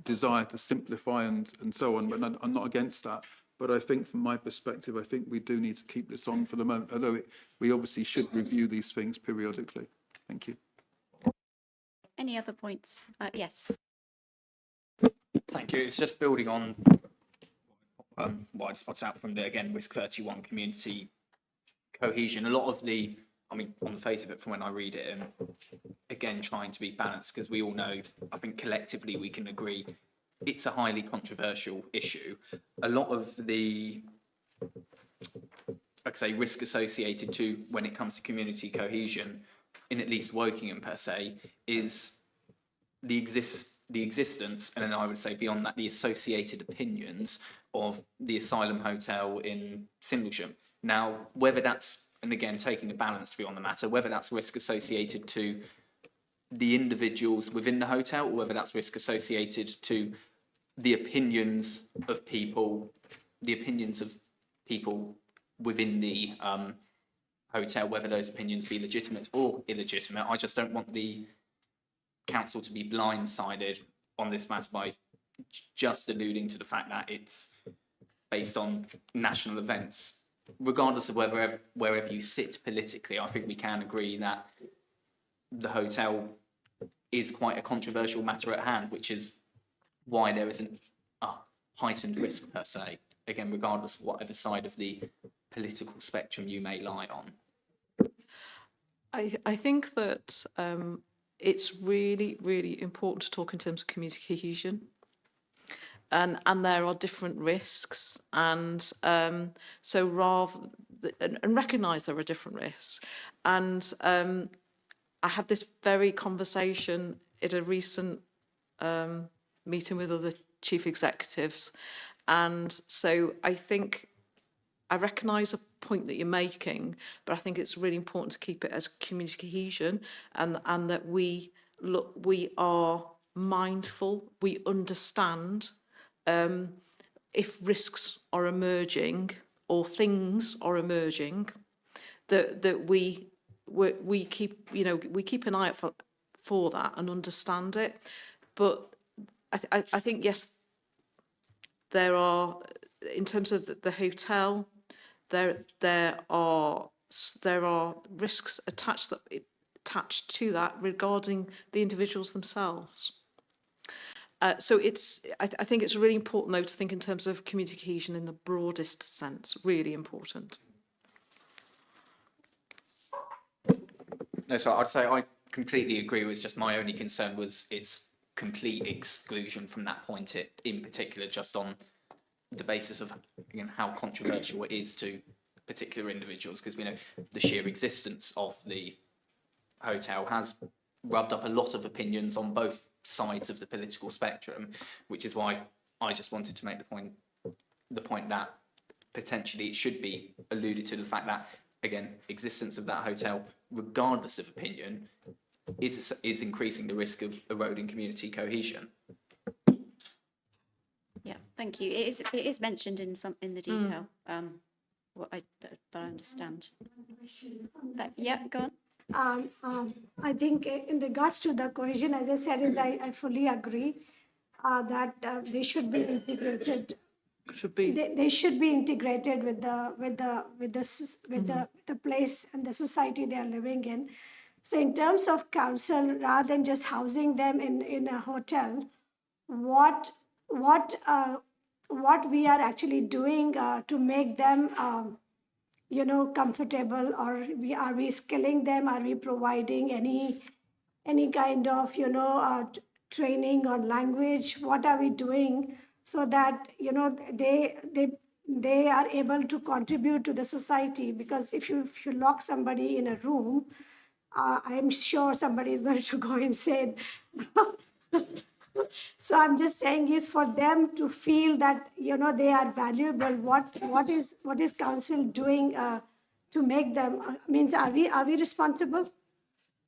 desire to simplify and so on, but I'm not against that. But I think from my perspective, I think we do need to keep this on for the moment, although we obviously should review these things periodically. Thank you. Any other points? Yes. Thank you. It's just building on what I spotted out from the, again, risk 31, community cohesion. A lot of the, I mean, on the face of it, from when I read it, and again, trying to be balanced, because we all know, I think collectively we can agree, it's a highly controversial issue. A lot of the, like I say, risk associated to when it comes to community cohesion, in at least Wokingham per se, is the existence, and then I would say beyond that, the associated opinions of the asylum hotel in Sindlesham. Now, whether that's, and again, taking a balanced view on the matter, whether that's risk associated to the individuals within the hotel, or whether that's risk associated to the opinions of people within the hotel, whether those opinions be legitimate or illegitimate. I just don't want the council to be blindsided on this matter by just alluding to the fact that it's based on national events. Regardless of wherever you sit politically, I think we can agree that the hotel is quite a controversial matter at hand, which is why there isn't a heightened risk per se, again, regardless of whatever side of the political spectrum you may lie on. I think that it's really, really important to talk in terms of community cohesion. And there are different risks, and so and recognise there are different risks. And I had this very conversation at a recent meeting with other chief executives, and so I think I recognise a point that you're making, but I think it's really important to keep it as community cohesion, and that we are mindful, we understand. If risks are emerging or things are emerging, that we keep an eye out for that and understand it. But I think yes, there are, in terms of the hotel, there are risks attached to that regarding the individuals themselves. So I think it's really important, though, to think in terms of community cohesion in the broadest sense. Really important. No, so I'd say I completely agree. With just my only concern was its complete exclusion from that point. In particular, just on the basis of how controversial it is to particular individuals, because we know the sheer existence of the hotel has rubbed up a lot of opinions on both sides of the political spectrum, which is why I just wanted to make the point that potentially it should be alluded to the fact that, again, existence of that hotel, regardless of opinion, is increasing the risk of eroding community cohesion. Yeah, thank you. It is mentioned in the detail. What I understand. Yeah, go on. I think in regards to the cohesion, as I said, I fully agree that they should be integrated. They should be integrated with the place and the society they are living in. So in terms of council, rather than just housing them in a hotel, what what we are actually doing to make them, comfortable, or are we skilling them? Are we providing any kind of, training on language? What are we doing so that, they are able to contribute to the society? Because if you lock somebody in a room, I'm sure somebody is going to go insane. So I'm just saying is for them to feel that, they are valuable. What is council doing to make them, means are we responsible?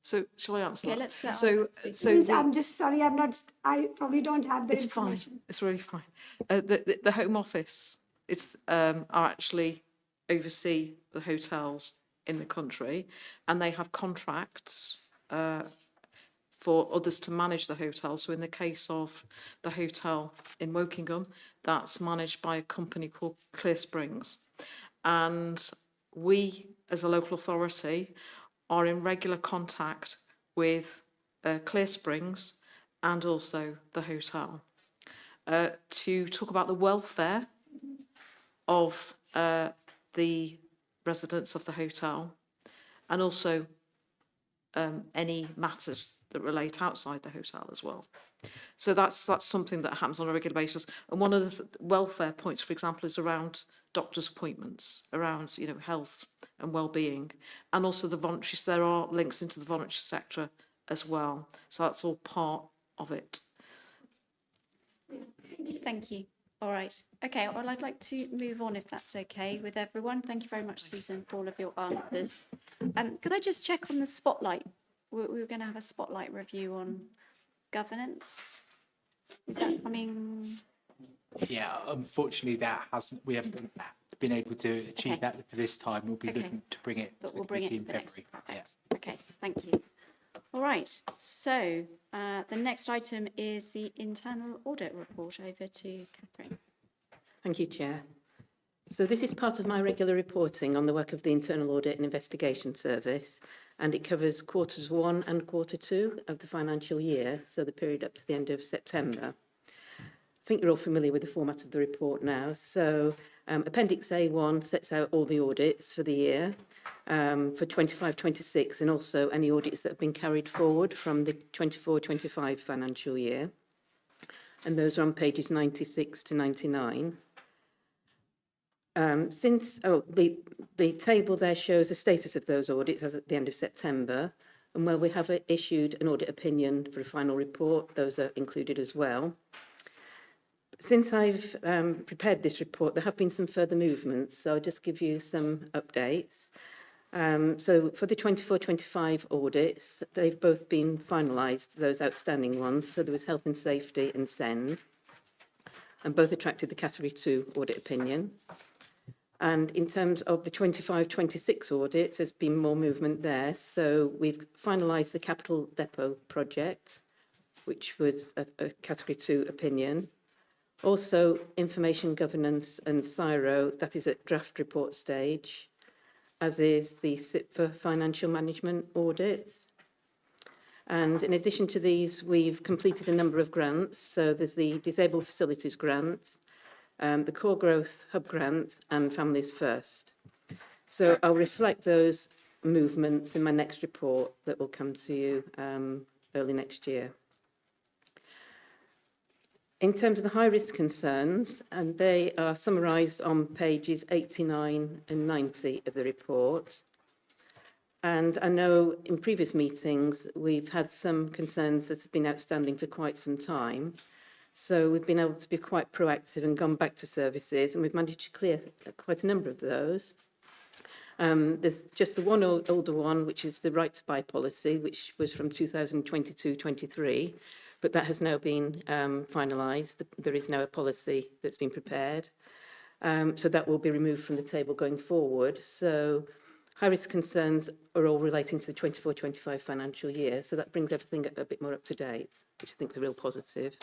So shall I answer Okay, that? let's let So, Susan. so Means the- I'm just sorry, I probably don't have the it's fine. information. It's really fine. The Home Office are actually oversee the hotels in the country, and they have contracts for others to manage the hotel. So in the case of the hotel in Wokingham, that's managed by a company called Clear Springs. And we, as a local authority, are in regular contact with Clear Springs and also the hotel to talk about the welfare of the residents of the hotel, and also any matters that relate outside the hotel as well. So that's something that happens on a regular basis. And one of the welfare points, for example, is around doctors' appointments, around health and well-being, and also the voluntary. So there are links into the voluntary sector as well. So that's all part of it. Thank you. All right. Okay, well, I'd like to move on if that's okay with everyone. Thank you very much, Susan, for all of your answers. Could I just check on the spotlight? We were going to have a spotlight review on governance. Is that coming? Yeah, unfortunately, we haven't been able to achieve that for this time. We'll be looking to bring it to the committee in February. Perfect. Yeah. Okay, thank you. All right, so the next item is the internal audit report. Over to Catherine. Thank you, Chair. So this is part of my regular reporting on the work of the Internal Audit and Investigation Service, and it covers quarters 1 and quarter 2 of the financial year, so the period up to the end of September. I think you're all familiar with the format of the report now. So Appendix A1 sets out all the audits for the year for 25-26, and also any audits that have been carried forward from the 24-25 financial year. And those are on pages 96 to 99. The table there shows the status of those audits as at the end of September. And where we have issued an audit opinion for a final report, those are included as well. Since I've prepared this report, there have been some further movements, so I'll just give you some updates. So for the 24-25 audits, they've both been finalised, those outstanding ones. So there was Health and Safety and SEND, and both attracted the Category 2 audit opinion. And in terms of the 25-26 audits, there's been more movement there. So we've finalised the Capital Depot project, which was a Category 2 opinion. Also, Information Governance and CSIRO, that is at draft report stage, as is the SIPFA Financial Management Audit. And in addition to these, we've completed a number of grants. So there's the Disabled Facilities Grant, the Core Growth Hub Grant, and Families First. So I'll reflect those movements in my next report that will come to you early next year. In terms of the high-risk concerns, and they are summarised on pages 89 and 90 of the report. And I know in previous meetings, we've had some concerns that have been outstanding for quite some time. So we've been able to be quite proactive and gone back to services, and we've managed to clear quite a number of those. There's just the one older one, which is the right to buy policy, which was from 2022-23. But that has now been finalised. There is now a policy that's been prepared. So that will be removed from the table going forward. So high-risk concerns are all relating to the 24-25 financial year. So that brings everything a bit more up to date, which I think is a real positive.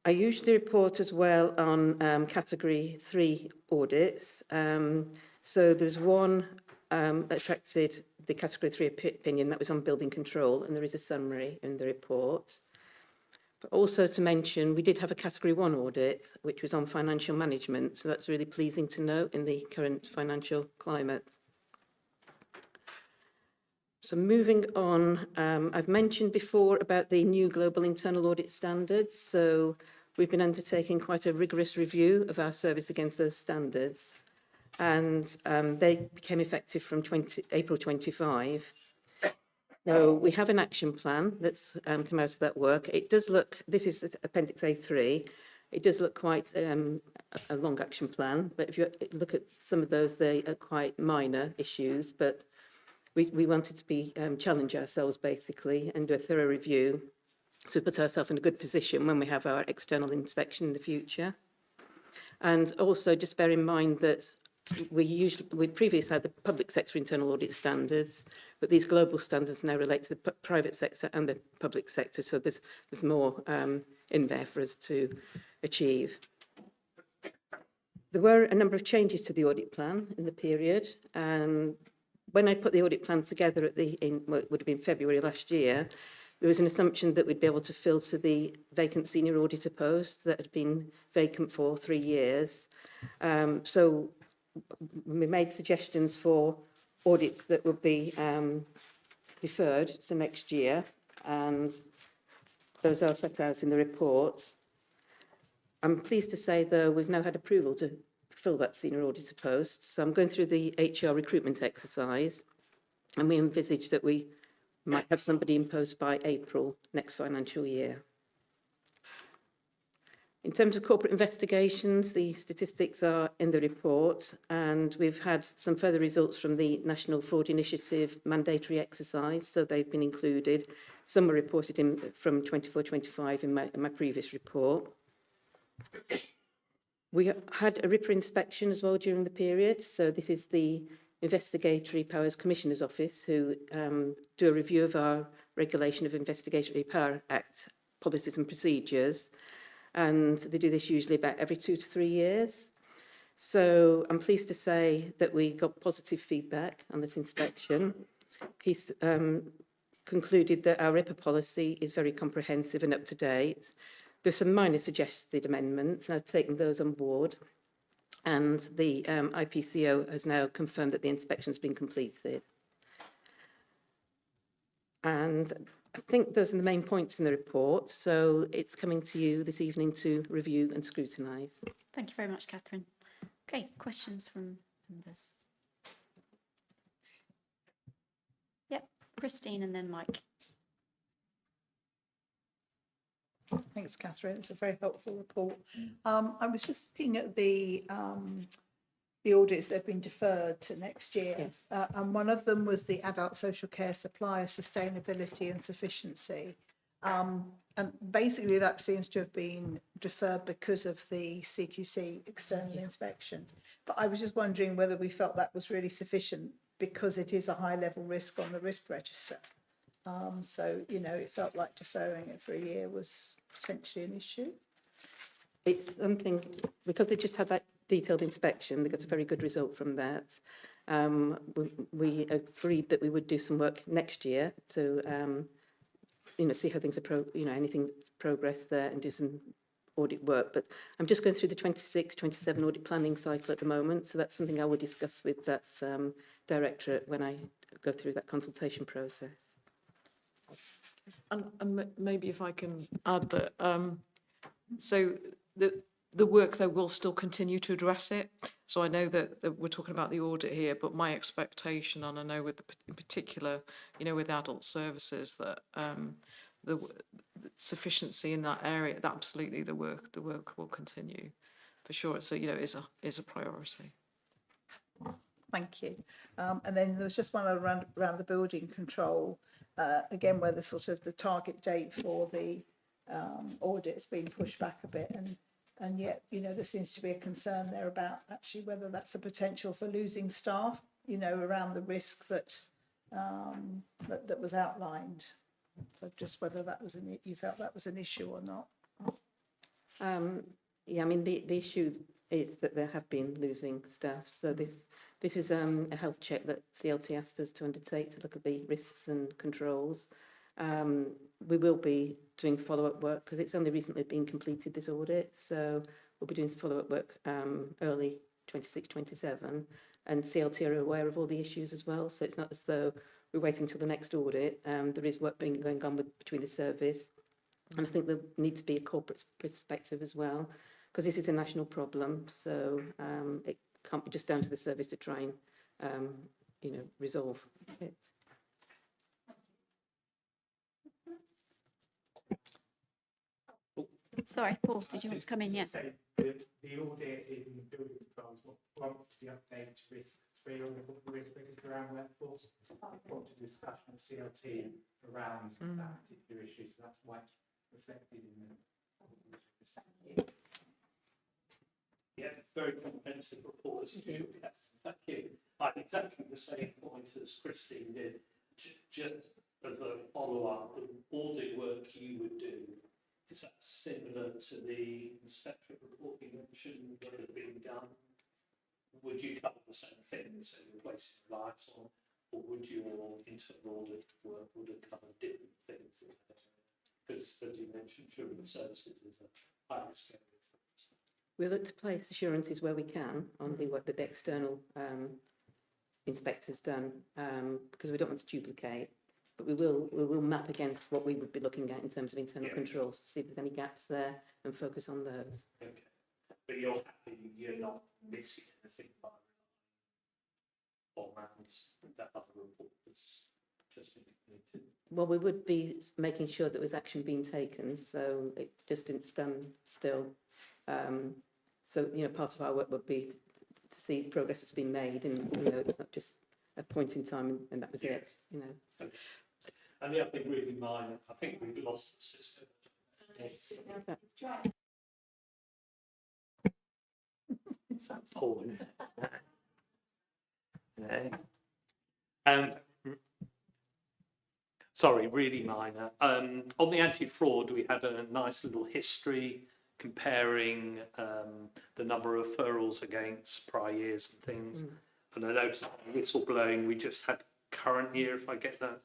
I usually report as well on Category 3 audits. So there's one that attracted the Category 3 opinion, that was on building control, and there is a summary in the report. But also to mention, we did have a Category 1 audit, which was on financial management, so that's really pleasing to note in the current financial climate. So moving on, I've mentioned before about the new global internal audit standards. So we've been undertaking quite a rigorous review of our service against those standards, and they became effective from April 25. So we have an action plan that's come out of that work. It does look, this is Appendix A3, it does look quite a long action plan, but if you look at some of those, they are quite minor issues, but we wanted to challenge ourselves basically and do a thorough review to put ourselves in a good position when we have our external inspection in the future. And also just bear in mind that we previously had the public sector internal audit standards, but these global standards now relate to the private sector and the public sector, so there's more in there for us to achieve. There were a number of changes to the audit plan in the period, and when I put the audit plan together it would have been February last year, there was an assumption that we'd be able to fill to the vacant senior auditor post that had been vacant for 3 years. So we made suggestions for audits that would be deferred to next year, and those are set out in the report. I'm pleased to say, though, we've now had approval to fill that senior auditor post. So I'm going through the HR recruitment exercise, and we envisage that we might have somebody in post by April next financial year. In terms of corporate investigations, the statistics are in the report, and we've had some further results from the National Fraud Initiative mandatory exercise, so they've been included. Some were reported from 24-25 in my previous report. We had a RIPA inspection as well during the period, so this is the Investigatory Powers Commissioner's Office, who do a review of our Regulation of Investigatory Power Act policies and procedures, and they do this usually about every 2 to 3 years. So I'm pleased to say that we got positive feedback on this inspection. He's concluded that our RIPA policy is very comprehensive and up to date. There's some minor suggested amendments, and I've taken those on board. And the IPCO has now confirmed that the inspection's been completed. And I think those are the main points in the report. So it's coming to you this evening to review and scrutinise. Thank you very much, Catherine. Okay, questions from members? Yep, Christine and then Mike. Thanks, Catherine. It's a very helpful report. I was just looking at the audits that have been deferred to next year, yes. And one of them was the adult social care supplier sustainability and sufficiency. And basically that seems to have been deferred because of the CQC external inspection. But I was just wondering whether we felt that was really sufficient because it is a high level risk on the risk register. So, you know, it felt like deferring it for a year was potentially an issue. It's something, because they just had that detailed inspection, they got a very good result from that. We agreed that we would do some work next year to, you know, see how things are, anything progress there and do some audit work. But I'm just going through the 26-27 audit planning cycle at the moment, so that's something I will discuss with that directorate when I go through that consultation process. And maybe if I can add that, so the work though will still continue to address it. So I know that we're talking about the audit here, but my expectation, and I know with in particular, you know, with adult services, that the sufficiency in that area, that absolutely the work will continue for sure. So, you know, is a priority. Thank you. And then there was just one around the building control, again, where the sort of the target date for the audit has been pushed back a bit, and yet, you know, there seems to be a concern there about actually whether that's a potential for losing staff, you know, around the risk that that was outlined. So just whether that was you felt that was an issue or not. Yeah, I mean the issue is that there have been losing staff. So this is a health check that CLT asked us to undertake to look at the risks and controls. We will be doing follow-up work because it's only recently been completed, this audit. So we'll be doing follow-up work early 26, 27. And CLT are aware of all the issues as well. So it's not as though we're waiting till the next audit. There is work going on between the service. And I think there needs to be a corporate perspective as well, because this is a national problem. So it can't be just down to the service to try and, resolve it. Sorry, Paul, did you want to come in? Yeah. The audit in building controls, what the update to risk 3 on the risk around workforce? What to discussion of CLT around that particular issue, so that's why it's reflected in the. Yeah, very comprehensive report as usual. Thank you. I had exactly the same point as Christine did. Just as a follow-up, the audit work you would do, is that similar to the inspectorate report you mentioned that had been done? Would you cover the same things that you're placing reliance on, or would your internal audit work would have covered different things? Because, as you mentioned, children's services is a high risk area. We look to place assurances where we can on the work that the external inspector's done, because we don't want to duplicate. But we will map against what we would be looking at in terms of internal controls to see if there's any gaps there and focus on those. Okay, but you're happy you're not missing anything by that other report that's just been completed? Well, we would be making sure that there was action being taken, so it just didn't stand still. So, part of our work would be to see progress that's been made, and, it's not just a point in time and that was it, Okay. And the other thing really minor, I think we've lost the system. Is that Paul? Sorry, really minor. On the anti-fraud, we had a nice little history comparing the number of referrals against prior years and things. And I noticed whistleblowing, we just had current year, if I get that,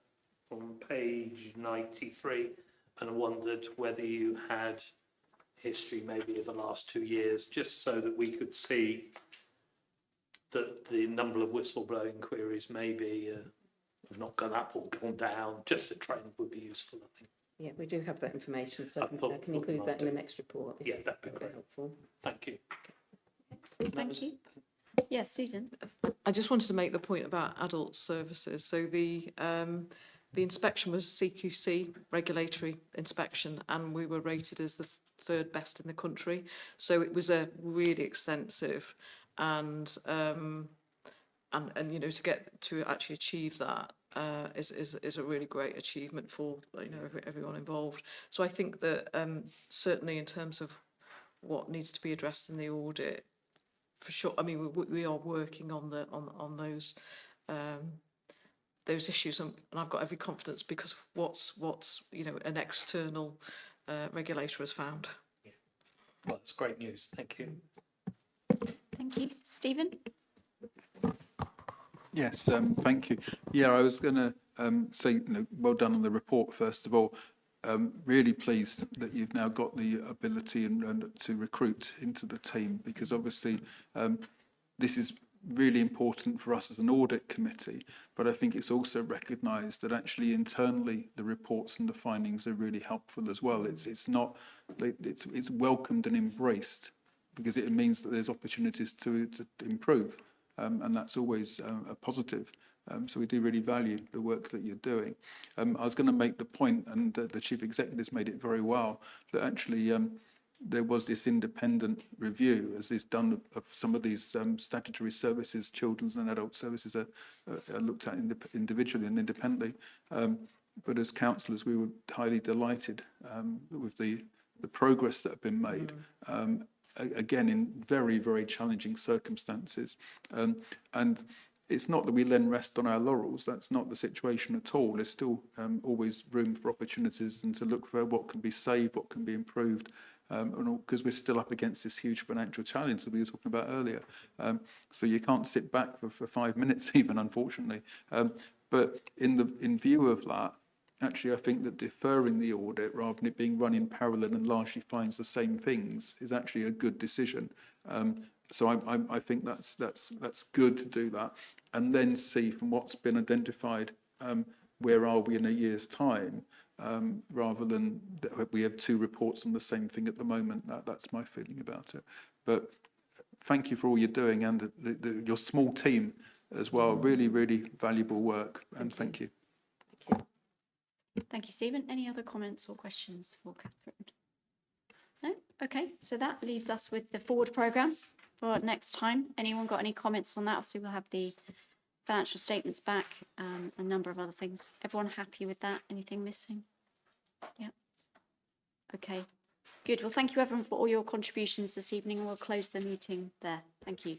on page 93. And I wondered whether you had history maybe of the last 2 years, just so that we could see that the number of whistleblowing queries maybe have not gone up or gone down. Just a trend would be useful, I think. Yeah, we do have that information, so I can include that in the next report. Yeah, that'd be great. Helpful. Thank you. Thank you. Yes, Susan. I just wanted to make the point about adult services. So the inspection was CQC, regulatory inspection, and we were rated as the 3rd best in the country. So it was a really extensive and to get to actually achieve that is a really great achievement for everyone involved. So I think that certainly in terms of what needs to be addressed in the audit, for sure. I mean, we are working on those issues, and I've got every confidence because of what's an external regulator has found. Yeah. Well, that's great news. Thank you. Thank you, Stephen. Yes, thank you. Yeah, I was going to say, well done on the report, first of all. Really pleased that you've now got the ability and to recruit into the team, because obviously this is really important for us as an audit committee, but I think it's also recognised that actually internally the reports and the findings are really helpful as well. It's welcomed and embraced because it means that there's opportunities to improve. And that's always a positive. So we do really value the work that you're doing. I was going to make the point, and the Chief Executive's made it very well, that actually there was this independent review, as is done of some of these statutory services, children's and adult services are looked at individually and independently. But as councillors, we were highly delighted with the progress that have been made. Again, in very, very challenging circumstances. And it's not that we then rest on our laurels. That's not the situation at all. There's still always room for opportunities and to look for what can be saved, what can be improved, because we're still up against this huge financial challenge that we were talking about earlier. So you can't sit back for 5 minutes even, unfortunately. But in view of that, actually, I think that deferring the audit rather than it being run in parallel and largely finds the same things is actually a good decision. So I think that's good to do that, and then see from what's been identified where are we in a year's time, rather than we have two reports on the same thing at the moment. That's my feeling about it. But thank you for all you're doing, and your small team as well. Really, really valuable work, and thank you. Thank you, Stephen. Any other comments or questions for Catherine? No? Okay, so that leaves us with the forward programme for next time. Anyone got any comments on that? Obviously, we'll have the financial statements back, a number of other things. Everyone happy with that? Anything missing? Yeah. Okay, good. Well, thank you everyone for all your contributions this evening. We'll close the meeting there. Thank you.